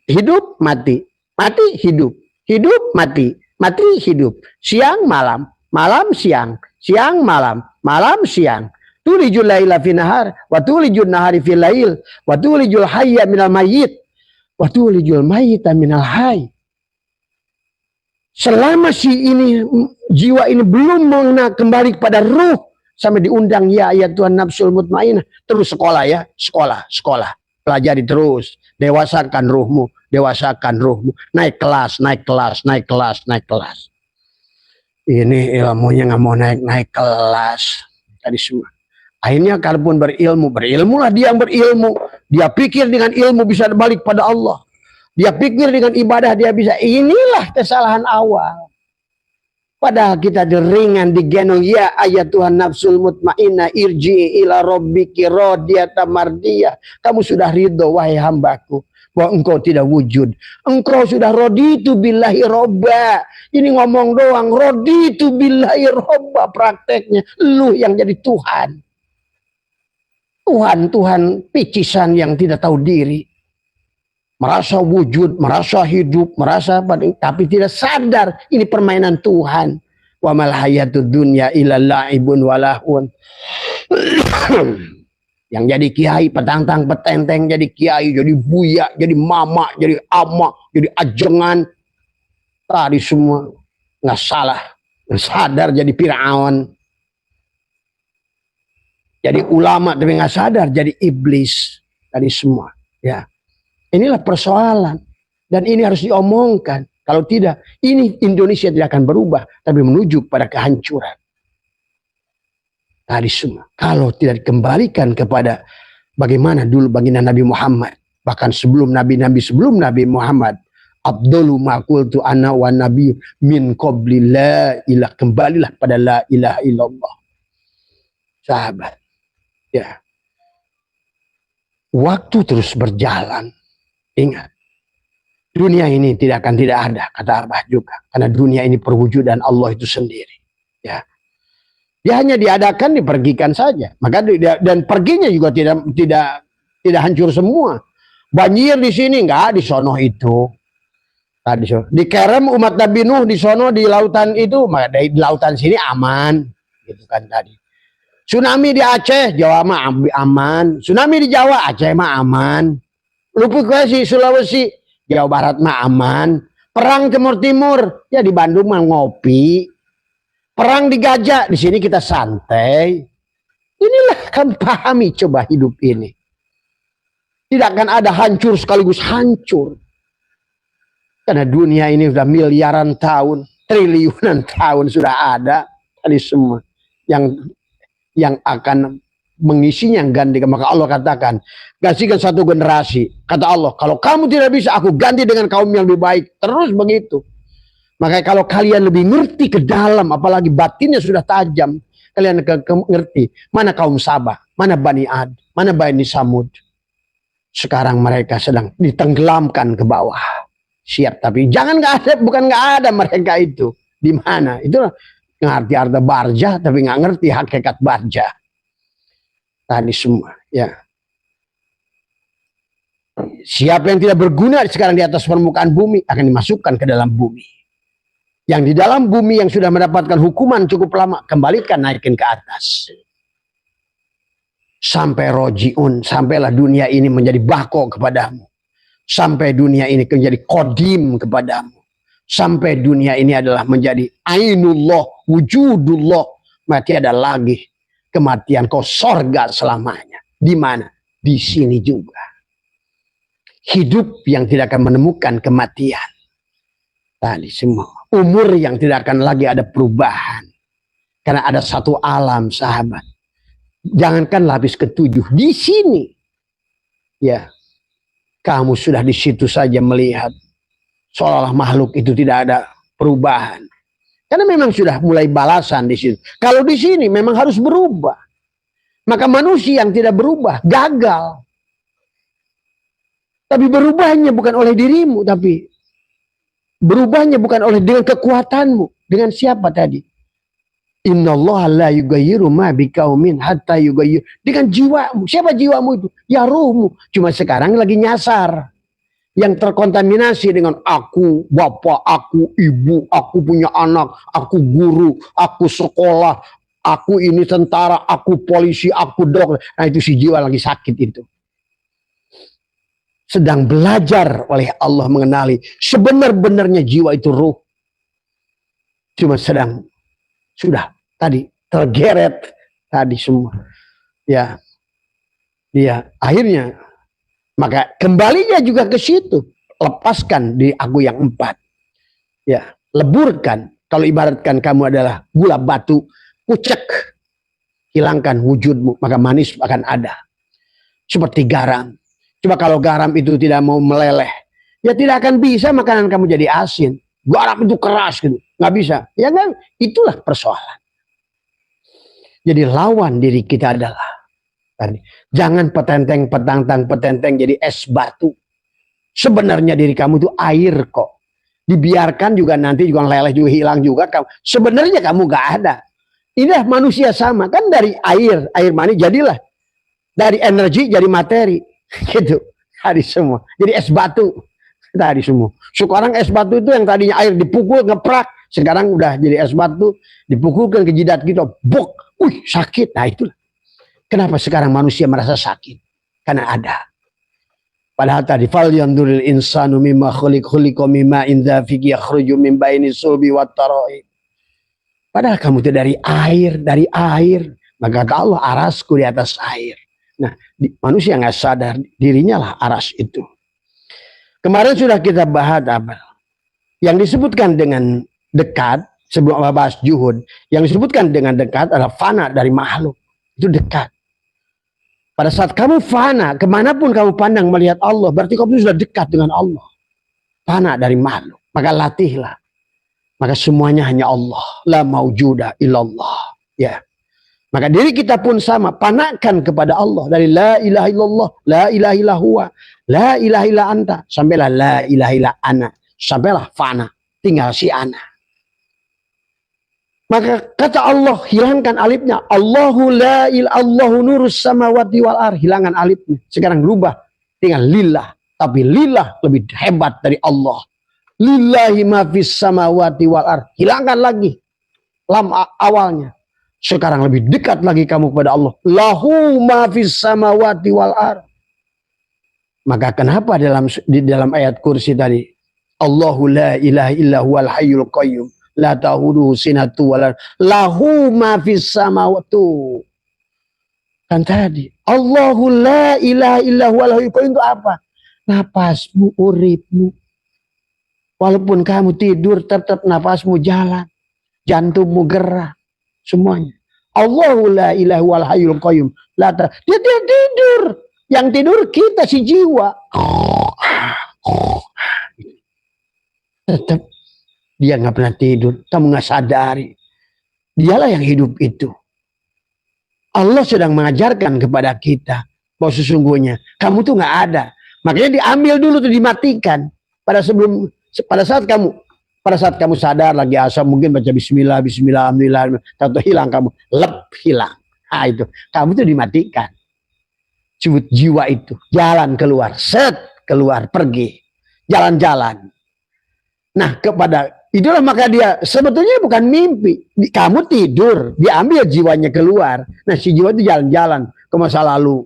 Hidup, mati. Mati, hidup. Hidup, mati. Mati, hidup. Siang, malam. Malam, siang. Siang, malam. Malam, siang. Tulijul laila fi nahar. Wa tulijul nahari fi lail. Wa tulijul hayya minal mayyit. Wa tulijul mayyita minal hayy. Selama si ini, jiwa ini belum kembali kepada ruh. Sampai diundang, ya ayat Tuhan nafsul mutmainah. Terus sekolah ya, sekolah. Pelajari terus. Dewasakan ruhmu. Naik kelas. Ini ilmunya nggak mau naik kelas. Tadi semua. Akhirnya kalaupun berilmulah dia yang berilmu. Dia pikir dengan ilmu bisa balik pada Allah. Dia pikir dengan ibadah dia bisa. Inilah kesalahan awal. Padahal kita ringan digendong, ya ayat Tuhan nafsul mutmainah irji ila rabbiki radiyatan mardiyah. Kamu sudah ridho wahai hambaku bahwa engkau tidak wujud. Engkau sudah raditu billahi robba. Ini ngomong doang, raditu billahi robba, prakteknya lu yang jadi Tuhan. Tuhan picisan yang tidak tahu diri. Merasa wujud, merasa hidup, tapi tidak sadar ini permainan Tuhan. Wa mal hayatud dunya illa la'ibun wa lahun. Yang jadi kiai petantang petenteng, jadi kiai, jadi buya, jadi mama, jadi ama, jadi ajengan. Tadi semua nggak salah, nggak sadar jadi Firaun. Jadi ulama tapi nggak sadar jadi iblis. Tadi semua, ya. Inilah persoalan. Dan ini harus diomongkan. Kalau tidak, ini Indonesia tidak akan berubah. Tapi menuju pada kehancuran. Tadi semua. Kalau tidak dikembalikan kepada bagaimana dulu baginda Nabi Muhammad. Bahkan sebelum Nabi Muhammad. Abdullu ma'kultu ana wa nabi min qabli la ilah. Kembalilah pada la ilaha illallah. Sahabat. Ya. Waktu terus berjalan. Ingat, dunia ini tidak ada, kata Abah juga. Karena dunia ini perwujudan Allah itu sendiri. Ya, dia hanya diadakan, dipergikan saja. Maka dan perginya juga tidak hancur semua. Banjir di sini enggak, di sono itu. Tadi di Kerem umat Nabi Nuh di sono di lautan itu, maka di lautan sini aman, gitu kan tadi. Tsunami di Aceh, Jawa mah aman. Tsunami di Jawa, Aceh mah aman. Lupukasi, Sulawesi, Jawa Barat mah aman. Perang Timur Timur, ya di Bandung mah ngopi. Perang di Gajah, di sini kita santai. Inilah kan pahami coba hidup ini. Tidak akan ada hancur sekaligus hancur. Karena dunia ini sudah miliaran tahun, triliunan tahun sudah ada. Tadi semua yang akan mengisinya gantikan. Maka Allah katakan, gantikan satu generasi. Kata Allah, kalau kamu tidak bisa, aku ganti dengan kaum yang lebih baik. Terus begitu. Makanya kalau kalian lebih ngerti ke dalam, apalagi batinnya sudah tajam, kalian ngerti mana kaum Sabah, mana Bani Ad, mana Bani Samud. Sekarang mereka sedang ditenggelamkan ke bawah. Siap, tapi jangan bukan nggak ada mereka itu. Di mana? Itu ngerti arti barjah, tapi nggak ngerti hakikat barjah. Tadi semua, ya. Siapa yang tidak berguna sekarang di atas permukaan bumi akan dimasukkan ke dalam bumi. Yang di dalam bumi yang sudah mendapatkan hukuman cukup lama, kembalikan, naikin ke atas. Sampai rojiun, sampailah dunia ini menjadi bako kepadamu. Sampai dunia ini menjadi kodim kepadamu. Sampai dunia ini adalah menjadi ainullah, wujudullah. Mati ada lagi kematian, kau sorga selamanya. Di mana? Di sini juga. Hidup yang tidak akan menemukan kematian. Tadi semua. Umur yang tidak akan lagi ada perubahan. Karena ada satu alam, sahabat. Jangankan lapis ketujuh. Di sini. Ya. Kamu sudah di situ saja melihat. Seolah-olah makhluk itu tidak ada perubahan. Karena memang sudah mulai balasan di situ. Kalau di sini memang harus berubah. Maka manusia yang tidak berubah gagal. Tapi berubahnya bukan oleh dirimu, tapi berubahnya bukan oleh dengan kekuatanmu. Dengan siapa tadi? Innallaha la yughayyiru ma biqaumin hatta yughayyiru. Dengan jiwamu. Siapa jiwamu itu? Ya ruhmu. Cuma sekarang lagi nyasar. Yang terkontaminasi dengan aku, bapak, aku, ibu, aku punya anak, aku guru, aku sekolah, aku ini tentara, aku polisi, aku dokter. Nah itu si jiwa lagi sakit itu. Sedang belajar oleh Allah mengenali sebenar-benarnya jiwa itu ruh. Cuma sudah tadi tergeret tadi semua. Ya, dia akhirnya maka kembalinya juga ke situ. Lepaskan diri aku yang 4. Ya, leburkan. Kalau ibaratkan kamu adalah gula batu, kucek, hilangkan wujudmu, maka manis akan ada. Seperti garam. Coba kalau garam itu tidak mau meleleh, ya tidak akan bisa makanan kamu jadi asin. Garam itu keras gitu, nggak bisa. Ya kan, itulah persoalan. Jadi lawan diri kita adalah tadi, jangan petenteng jadi es batu. Sebenarnya diri kamu itu air kok. Dibiarkan juga nanti juga leleh juga hilang juga kamu. Sebenarnya kamu gak ada. Inilah manusia sama kan, dari air mani jadilah, dari energi jadi materi gitu. Tadi semua jadi es batu tadi semua. Sekarang es batu itu yang tadinya air dipukul ngeprak, sekarang udah jadi es batu, dipukulkan ke jidat kita, bok, sakit. Nah itulah kenapa sekarang manusia merasa sakit, karena ada. Padahal tadi fal yanduril insanu mimma khuliqa mimma indafiki yakhruju min baini sulbi wat taraib. Padahal kamu itu dari air. Maka kata Allah, arasku di atas air. Nah, manusia nggak sadar dirinya lah aras itu. Kemarin sudah kita bahas apa yang disebutkan dengan dekat sebelum bahas juhud. Yang disebutkan dengan dekat adalah fana dari makhluk. Itu dekat. Pada saat kamu fana, kemanapun kamu pandang melihat Allah, berarti kamu sudah dekat dengan Allah. Fana dari makhluk. Maka latihlah. Maka semuanya hanya Allah. La maujuda illallah. Ya. Maka diri kita pun sama. Panakan kepada Allah. Dari la ilaha illallah. La ilaha illallah. La ilaha illa anta. Sampailah la ilaha illa ana. Sampailah fana. Tinggal si ana. Maka kata Allah, hilangkan alifnya. Allahu la ilaha Allahu nurus samawati wal ar. Hilangkan alifnya. Sekarang rubah. Tinggal lillah. Tapi lillah lebih hebat dari Allah. Lillahi ma fis samawati wal ar. Hilangkan lagi lam awalnya. Sekarang lebih dekat lagi kamu kepada Allah. Lahu ma fis samawati wal ar. Maka kenapa di dalam ayat kursi tadi, Allahu la ilaha illa huwal hayyul qayyum. La ta'khudhuhu sinatu wala lahu ma fis samawati. Kan tadi Allahu la ilaha illa huwal hayyul qayyum itu apa? Napasmu, uripmu. Walaupun kamu tidur tetap napasmu jalan, jantungmu gerak, semuanya. Allahu la ilaha huwal hayyul qayyum. Dia tidur. Yang tidur kita si jiwa. Tetap dia nggak pernah tidur, kamu nggak sadari. Dialah yang hidup itu. Allah sedang mengajarkan kepada kita bahwa sesungguhnya kamu tuh nggak ada. Makanya diambil dulu tuh, dimatikan. Pada saat kamu sadar lagi asal mungkin baca Bismillah, Alhamdulillah, atau hilang kamu, hilang. Nah itu, kamu tuh dimatikan. Sebut jiwa itu, jalan keluar, keluar, pergi, jalan-jalan. Nah itulah maka dia sebetulnya bukan mimpi. Kamu tidur, diambil jiwanya keluar. Nah si jiwa itu jalan-jalan ke masa lalu,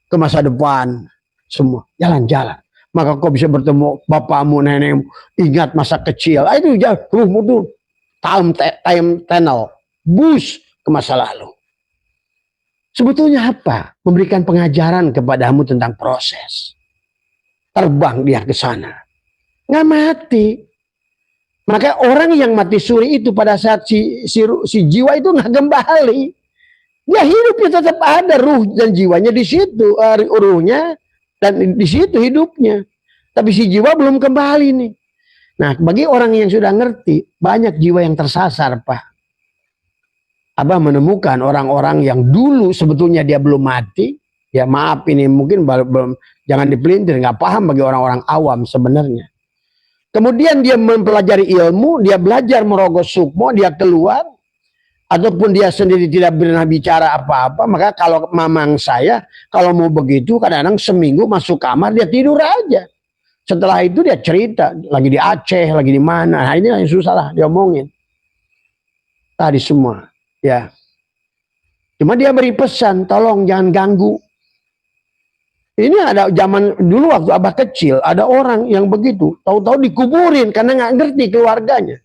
ke masa depan, semua jalan-jalan. Maka kau bisa bertemu bapakmu, nenekmu, ingat masa kecil. Itu ruhmu tuh time tunnel, bus ke masa lalu. Sebetulnya apa? Memberikan pengajaran kepadamu tentang proses. Terbang dia ke sana. Nggak mati. Maka orang yang mati suri itu pada saat si jiwa itu nggak kembali. Dia hidupnya tetap ada, ruh dan jiwanya di situ, ruhnya dan di situ hidupnya. Tapi si jiwa belum kembali nih. Nah, bagi orang yang sudah ngerti, banyak jiwa yang tersasar, Pak. Abah menemukan orang-orang yang dulu sebetulnya dia belum mati. Ya maaf ini mungkin belum, jangan dipelintir, nggak paham bagi orang-orang awam sebenarnya. Kemudian dia mempelajari ilmu, dia belajar merogoh sukmo, dia keluar. Ataupun dia sendiri tidak pernah bicara apa-apa. Maka kalau mamang saya, kalau mau begitu kadang-kadang seminggu masuk kamar, dia tidur aja. Setelah itu dia cerita, lagi di Aceh, lagi di mana. Nah ini yang susah lah dia omongin. Tadi semua, ya. Cuma dia beri pesan, tolong jangan ganggu. Ini ada zaman dulu waktu abah kecil, ada orang yang begitu, tahu-tahu dikuburin karena nggak ngerti keluarganya.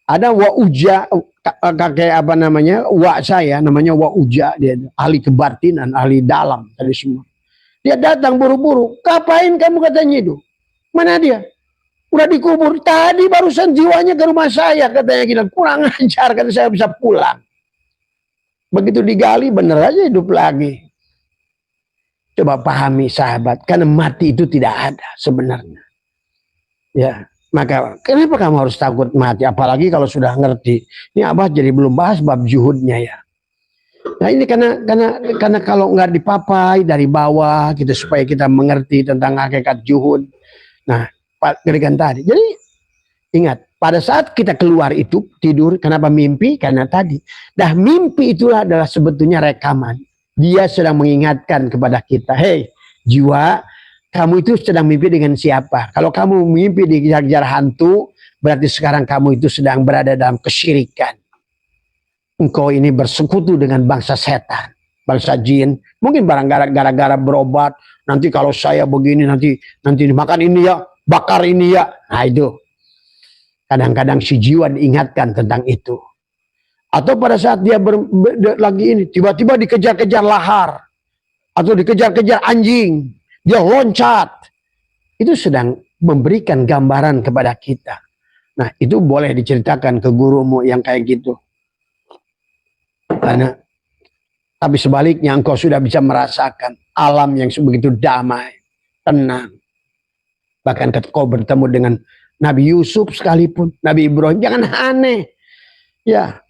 Ada wa uja, kakek apa namanya, wa saya namanya wa uja, dia ahli kebatinan, ahli dalam tadi semua. Dia datang buru-buru, ngapain kamu katanya itu? Mana dia? Udah dikubur tadi, barusan jiwanya ke rumah saya katanya, kita kurang ajar, kata saya bisa pulang. Begitu digali bener aja hidup lagi. Coba pahami sahabat, karena mati itu tidak ada sebenarnya. Ya, maka kenapa kamu harus takut mati? Apalagi kalau sudah ngerti. Ini Abah jadi belum bahas bab zuhudnya ya. Nah ini karena kalau nggak dipapai dari bawah gitu supaya kita mengerti tentang hakikat zuhud. Nah, Pak Gerikan tadi. Jadi ingat, pada saat kita keluar itu tidur, kenapa mimpi? Karena tadi. Dah mimpi itulah adalah sebetulnya rekaman. Dia sedang mengingatkan kepada kita, hei jiwa, kamu itu sedang mimpi dengan siapa? Kalau kamu mimpi dikejar-kejar hantu, berarti sekarang kamu itu sedang berada dalam kesyirikan. Engkau ini bersekutu dengan bangsa setan, bangsa jin. Mungkin barang gara-gara berobat, nanti kalau saya begini, nanti makan ini ya, bakar ini ya. Nah itu. Kadang-kadang si jiwa diingatkan tentang itu. Atau pada saat dia lagi ini, tiba-tiba dikejar-kejar lahar. Atau dikejar-kejar anjing. Dia loncat. Itu sedang memberikan gambaran kepada kita. Nah itu boleh diceritakan ke gurumu yang kayak gitu. Karena, tapi sebaliknya engkau sudah bisa merasakan alam yang begitu damai, tenang. Bahkan ketika kau bertemu dengan Nabi Yusuf sekalipun, Nabi Ibrahim, jangan aneh. Ya,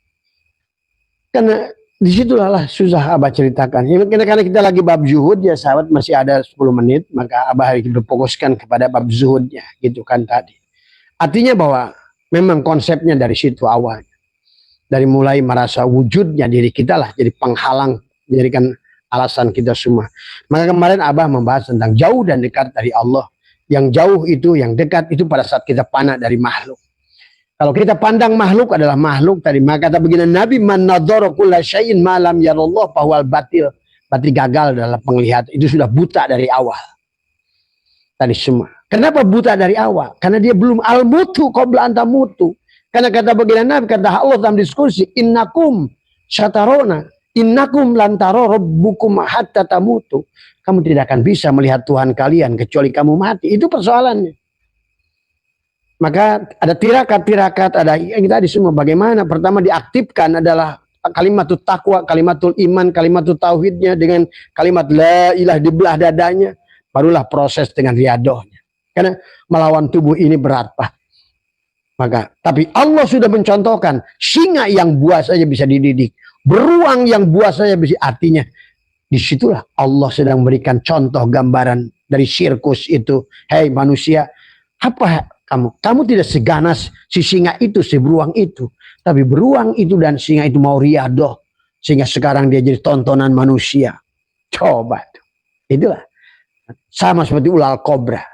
karena disitulah susah Abah ceritakan. Karena kita lagi bab zuhud ya sahabat, masih ada 10 menit. Maka Abah harus berfokuskan kepada bab zuhudnya. Gitu kan tadi. Artinya bahwa memang konsepnya dari situ awalnya. Dari mulai merasa wujudnya diri kita lah. Jadi penghalang. Menjadikan alasan kita semua. Maka kemarin Abah membahas tentang jauh dan dekat dari Allah. Yang jauh itu, yang dekat itu pada saat kita panah dari makhluk. Kalau kita pandang makhluk adalah makhluk tadi, maka kata begini Nabi, man nadzara kulla syai'in ma lam yarallah fahuwal batil. Berarti gagal dalam penglihatan. Itu sudah buta dari awal. Tadi semua. Kenapa buta dari awal? Karena dia belum al-mutu qabla anta mutu. Karena kata begini Nabi, kata Allah dalam diskusi, innakum syatarona, innakum lantaro rabbukum hatta tamutu. Kamu tidak akan bisa melihat Tuhan kalian kecuali kamu mati. Itu persoalannya. Maka ada tirakat-tirakat, ada yang tadi semua. Bagaimana? Pertama diaktifkan adalah kalimatul taqwa, kalimatul iman, kalimatul tauhidnya dengan kalimat la ilah di belah dadanya. Barulah proses dengan riadohnya. Karena melawan tubuh ini berat Pak. Maka, tapi Allah sudah mencontohkan singa yang buas saja bisa dididik. Beruang yang buas saja bisa. Artinya disitulah Allah sedang memberikan contoh gambaran dari sirkus itu. Hei manusia, apa kamu tidak seganas si singa itu, si beruang itu. Tapi beruang itu dan singa itu mau riadoh. Sehingga sekarang dia jadi tontonan manusia. Coba. Itulah. Sama seperti ular kobra.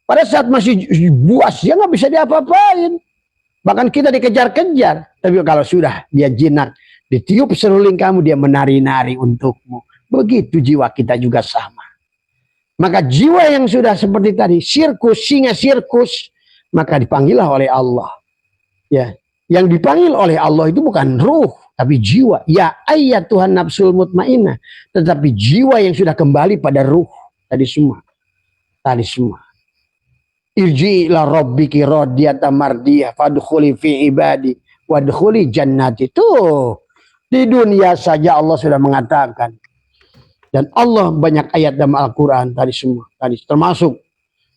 Pada saat masih buas, dia nggak bisa diapa-apain. Bahkan kita dikejar-kejar. Tapi kalau sudah dia jinak, ditiup seruling kamu, dia menari-nari untukmu. Begitu jiwa kita juga sama. Maka jiwa yang sudah seperti tadi, sirkus, singa sirkus, maka dipanggillah oleh Allah. Ya, yang dipanggil oleh Allah itu bukan ruh, tapi jiwa. Ya ayat Tuhan nafsul mutmainnah, tetapi jiwa yang sudah kembali pada ruh. Tadi semua. Irji ila rabbiki radiyatan mardiyah fadkhuli fi ibadi wadkhuli jannati. Tuh, di dunia saja Allah sudah mengatakan. Dan Allah banyak ayat dalam Al-Quran tadi semua. Tadi termasuk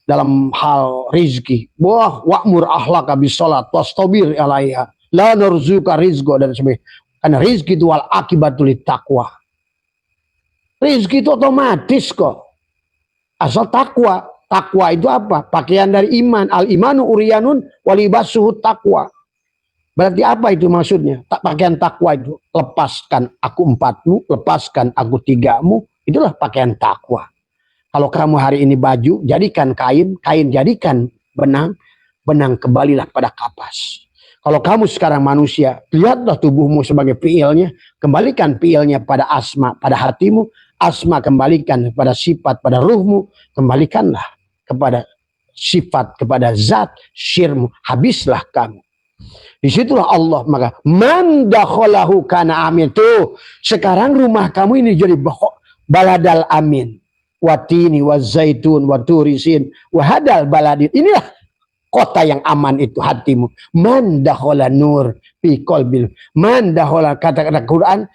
dalam hal rizki. Wa'mur ahlaka bisolat wastabir alaiha. La nurzuka rizqo dan sebagainya. Karena rizki itu wal akibatul taqwa. Rizki itu otomatis kok. Asal takwa. Takwa itu apa? Pakaian dari iman. Al-imanu uriyanun walibasuhu takwa. Berarti apa itu maksudnya? Pakaian takwa itu. Lepaskan aku 4-mu, lepaskan aku 3-mu. Itulah pakaian takwa. Kalau kamu hari ini baju, jadikan kain, kain jadikan benang, benang kembalilah pada kapas. Kalau kamu sekarang manusia, lihatlah tubuhmu sebagai fiilnya, kembalikan fiilnya pada asma, pada hatimu, asma kembalikan pada sifat, pada ruhmu, kembalikanlah kepada sifat, kepada zat, syirmu, habislah kamu. Disitulah Allah maka man dakhalahu kana amin. Tuh, sekarang rumah kamu ini jadi baladal amin. Watini wazaitun waturisin wahadal baladin. Inilah kota yang aman itu hatimu. Man dakhala nur fi qalbil. Man dakhala, kata-kata Quran,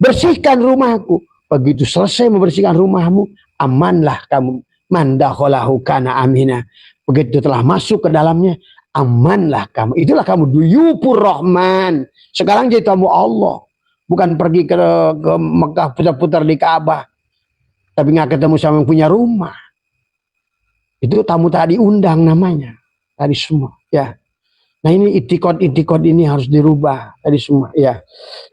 bersihkan rumahku. Begitu selesai membersihkan rumahmu, amanlah kamu. Man dakhalahu kana amina. Begitu telah masuk ke dalamnya, amanlah kamu. Itulah kamu duyupur rahman. Sekarang jadi tamu Allah. Bukan pergi ke Mekah putar-putar di Ka'bah, tapi nggak ketemu sama yang punya rumah. Itu tamu tak diundang namanya. Tadi semua, ya. Nah ini itikad ini harus dirubah tadi semua, ya.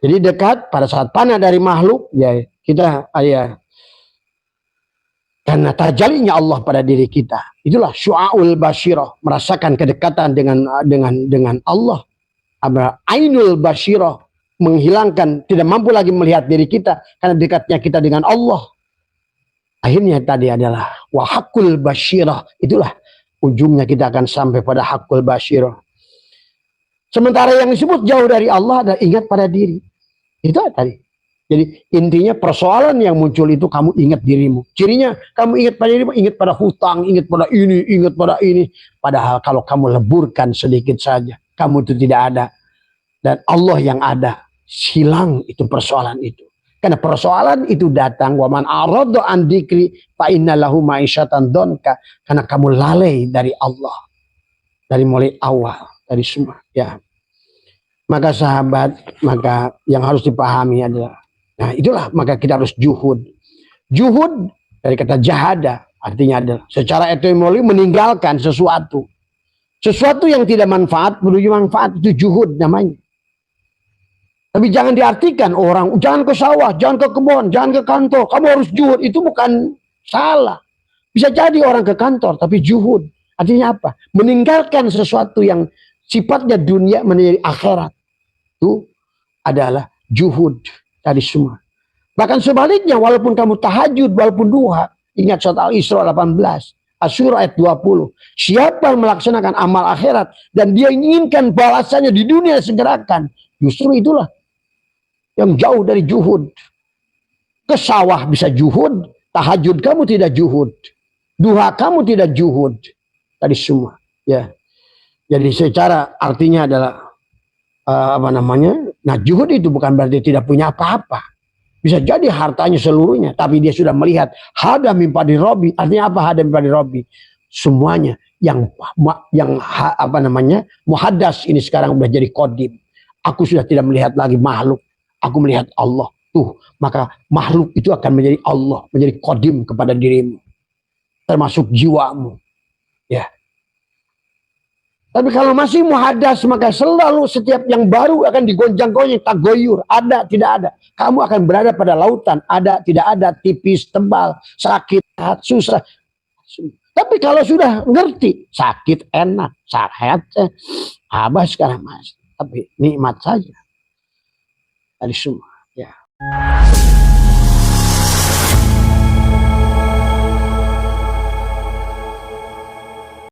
Jadi dekat pada saat panah dari makhluk, ya kita, ya. Karena tajalinya Allah pada diri kita, itulah syu'aul basyirah, merasakan kedekatan dengan Allah. Ainul basyirah, menghilangkan, tidak mampu lagi melihat diri kita karena dekatnya kita dengan Allah. Akhirnya tadi adalah wahakul basyirah, itulah ujungnya kita akan sampai pada hakul basyirah. Sementara yang disebut jauh dari Allah adalah ingat pada diri. Itu tadi. Jadi intinya persoalan yang muncul itu kamu ingat dirimu. Cirinya kamu ingat pada dirimu, ingat pada hutang, ingat pada ini, ingat pada ini. Padahal kalau kamu leburkan sedikit saja, kamu itu tidak ada. Dan Allah yang ada. Hilang itu persoalan itu. Karena persoalan itu datang, waman arada an dzikri fa innalahu ma'isyatan donka, karena kamu lalai dari Allah. Dari mulai awal, dari semua, ya. Maka sahabat, maka yang harus dipahami adalah, nah itulah maka kita harus juhud. Juhud dari kata jahada, artinya adalah secara etimologi meninggalkan sesuatu. Sesuatu yang tidak manfaat menuju manfaat, itu juhud namanya. Tapi jangan diartikan orang, jangan ke sawah, jangan ke kebun, jangan ke kantor, kamu harus juhud. Itu bukan salah. Bisa jadi orang ke kantor, tapi juhud. Artinya apa? Meninggalkan sesuatu yang sifatnya dunia menjadi akhirat. Itu adalah juhud tadi semua. Bahkan sebaliknya, walaupun kamu tahajud, walaupun duha, ingat surat Al-Isra 18, Asy-Syura ayat 20. Siapa yang melaksanakan amal akhirat dan dia inginkan balasannya di dunia segerakan, justru itulah yang jauh dari juhud. Ke sawah bisa juhud, tahajud kamu tidak juhud, duha kamu tidak juhud, tadi semua, ya. Jadi secara artinya adalah nah juhud itu bukan berarti tidak punya apa-apa. Bisa jadi hartanya seluruhnya, tapi dia sudah melihat hada min fadli Rabbi. Artinya apa hada min fadli Rabbi? Semuanya yang muhaddas ini sekarang sudah jadi qadim. Aku sudah tidak melihat lagi makhluk. Aku melihat Allah. Tuh, maka makhluk itu akan menjadi Allah, menjadi qadim kepada dirimu. Termasuk jiwamu. Ya. Tapi kalau masih muhaddas, maka selalu setiap yang baru akan digonjang-gonjang, tagoyur, ada, tidak ada. Kamu akan berada pada lautan, ada, tidak ada, tipis, tebal, sakit, susah. Tapi kalau sudah ngerti, sakit, enak, sehat, abah sekarang mas. Tapi nikmat saja. Tadi semua, ya.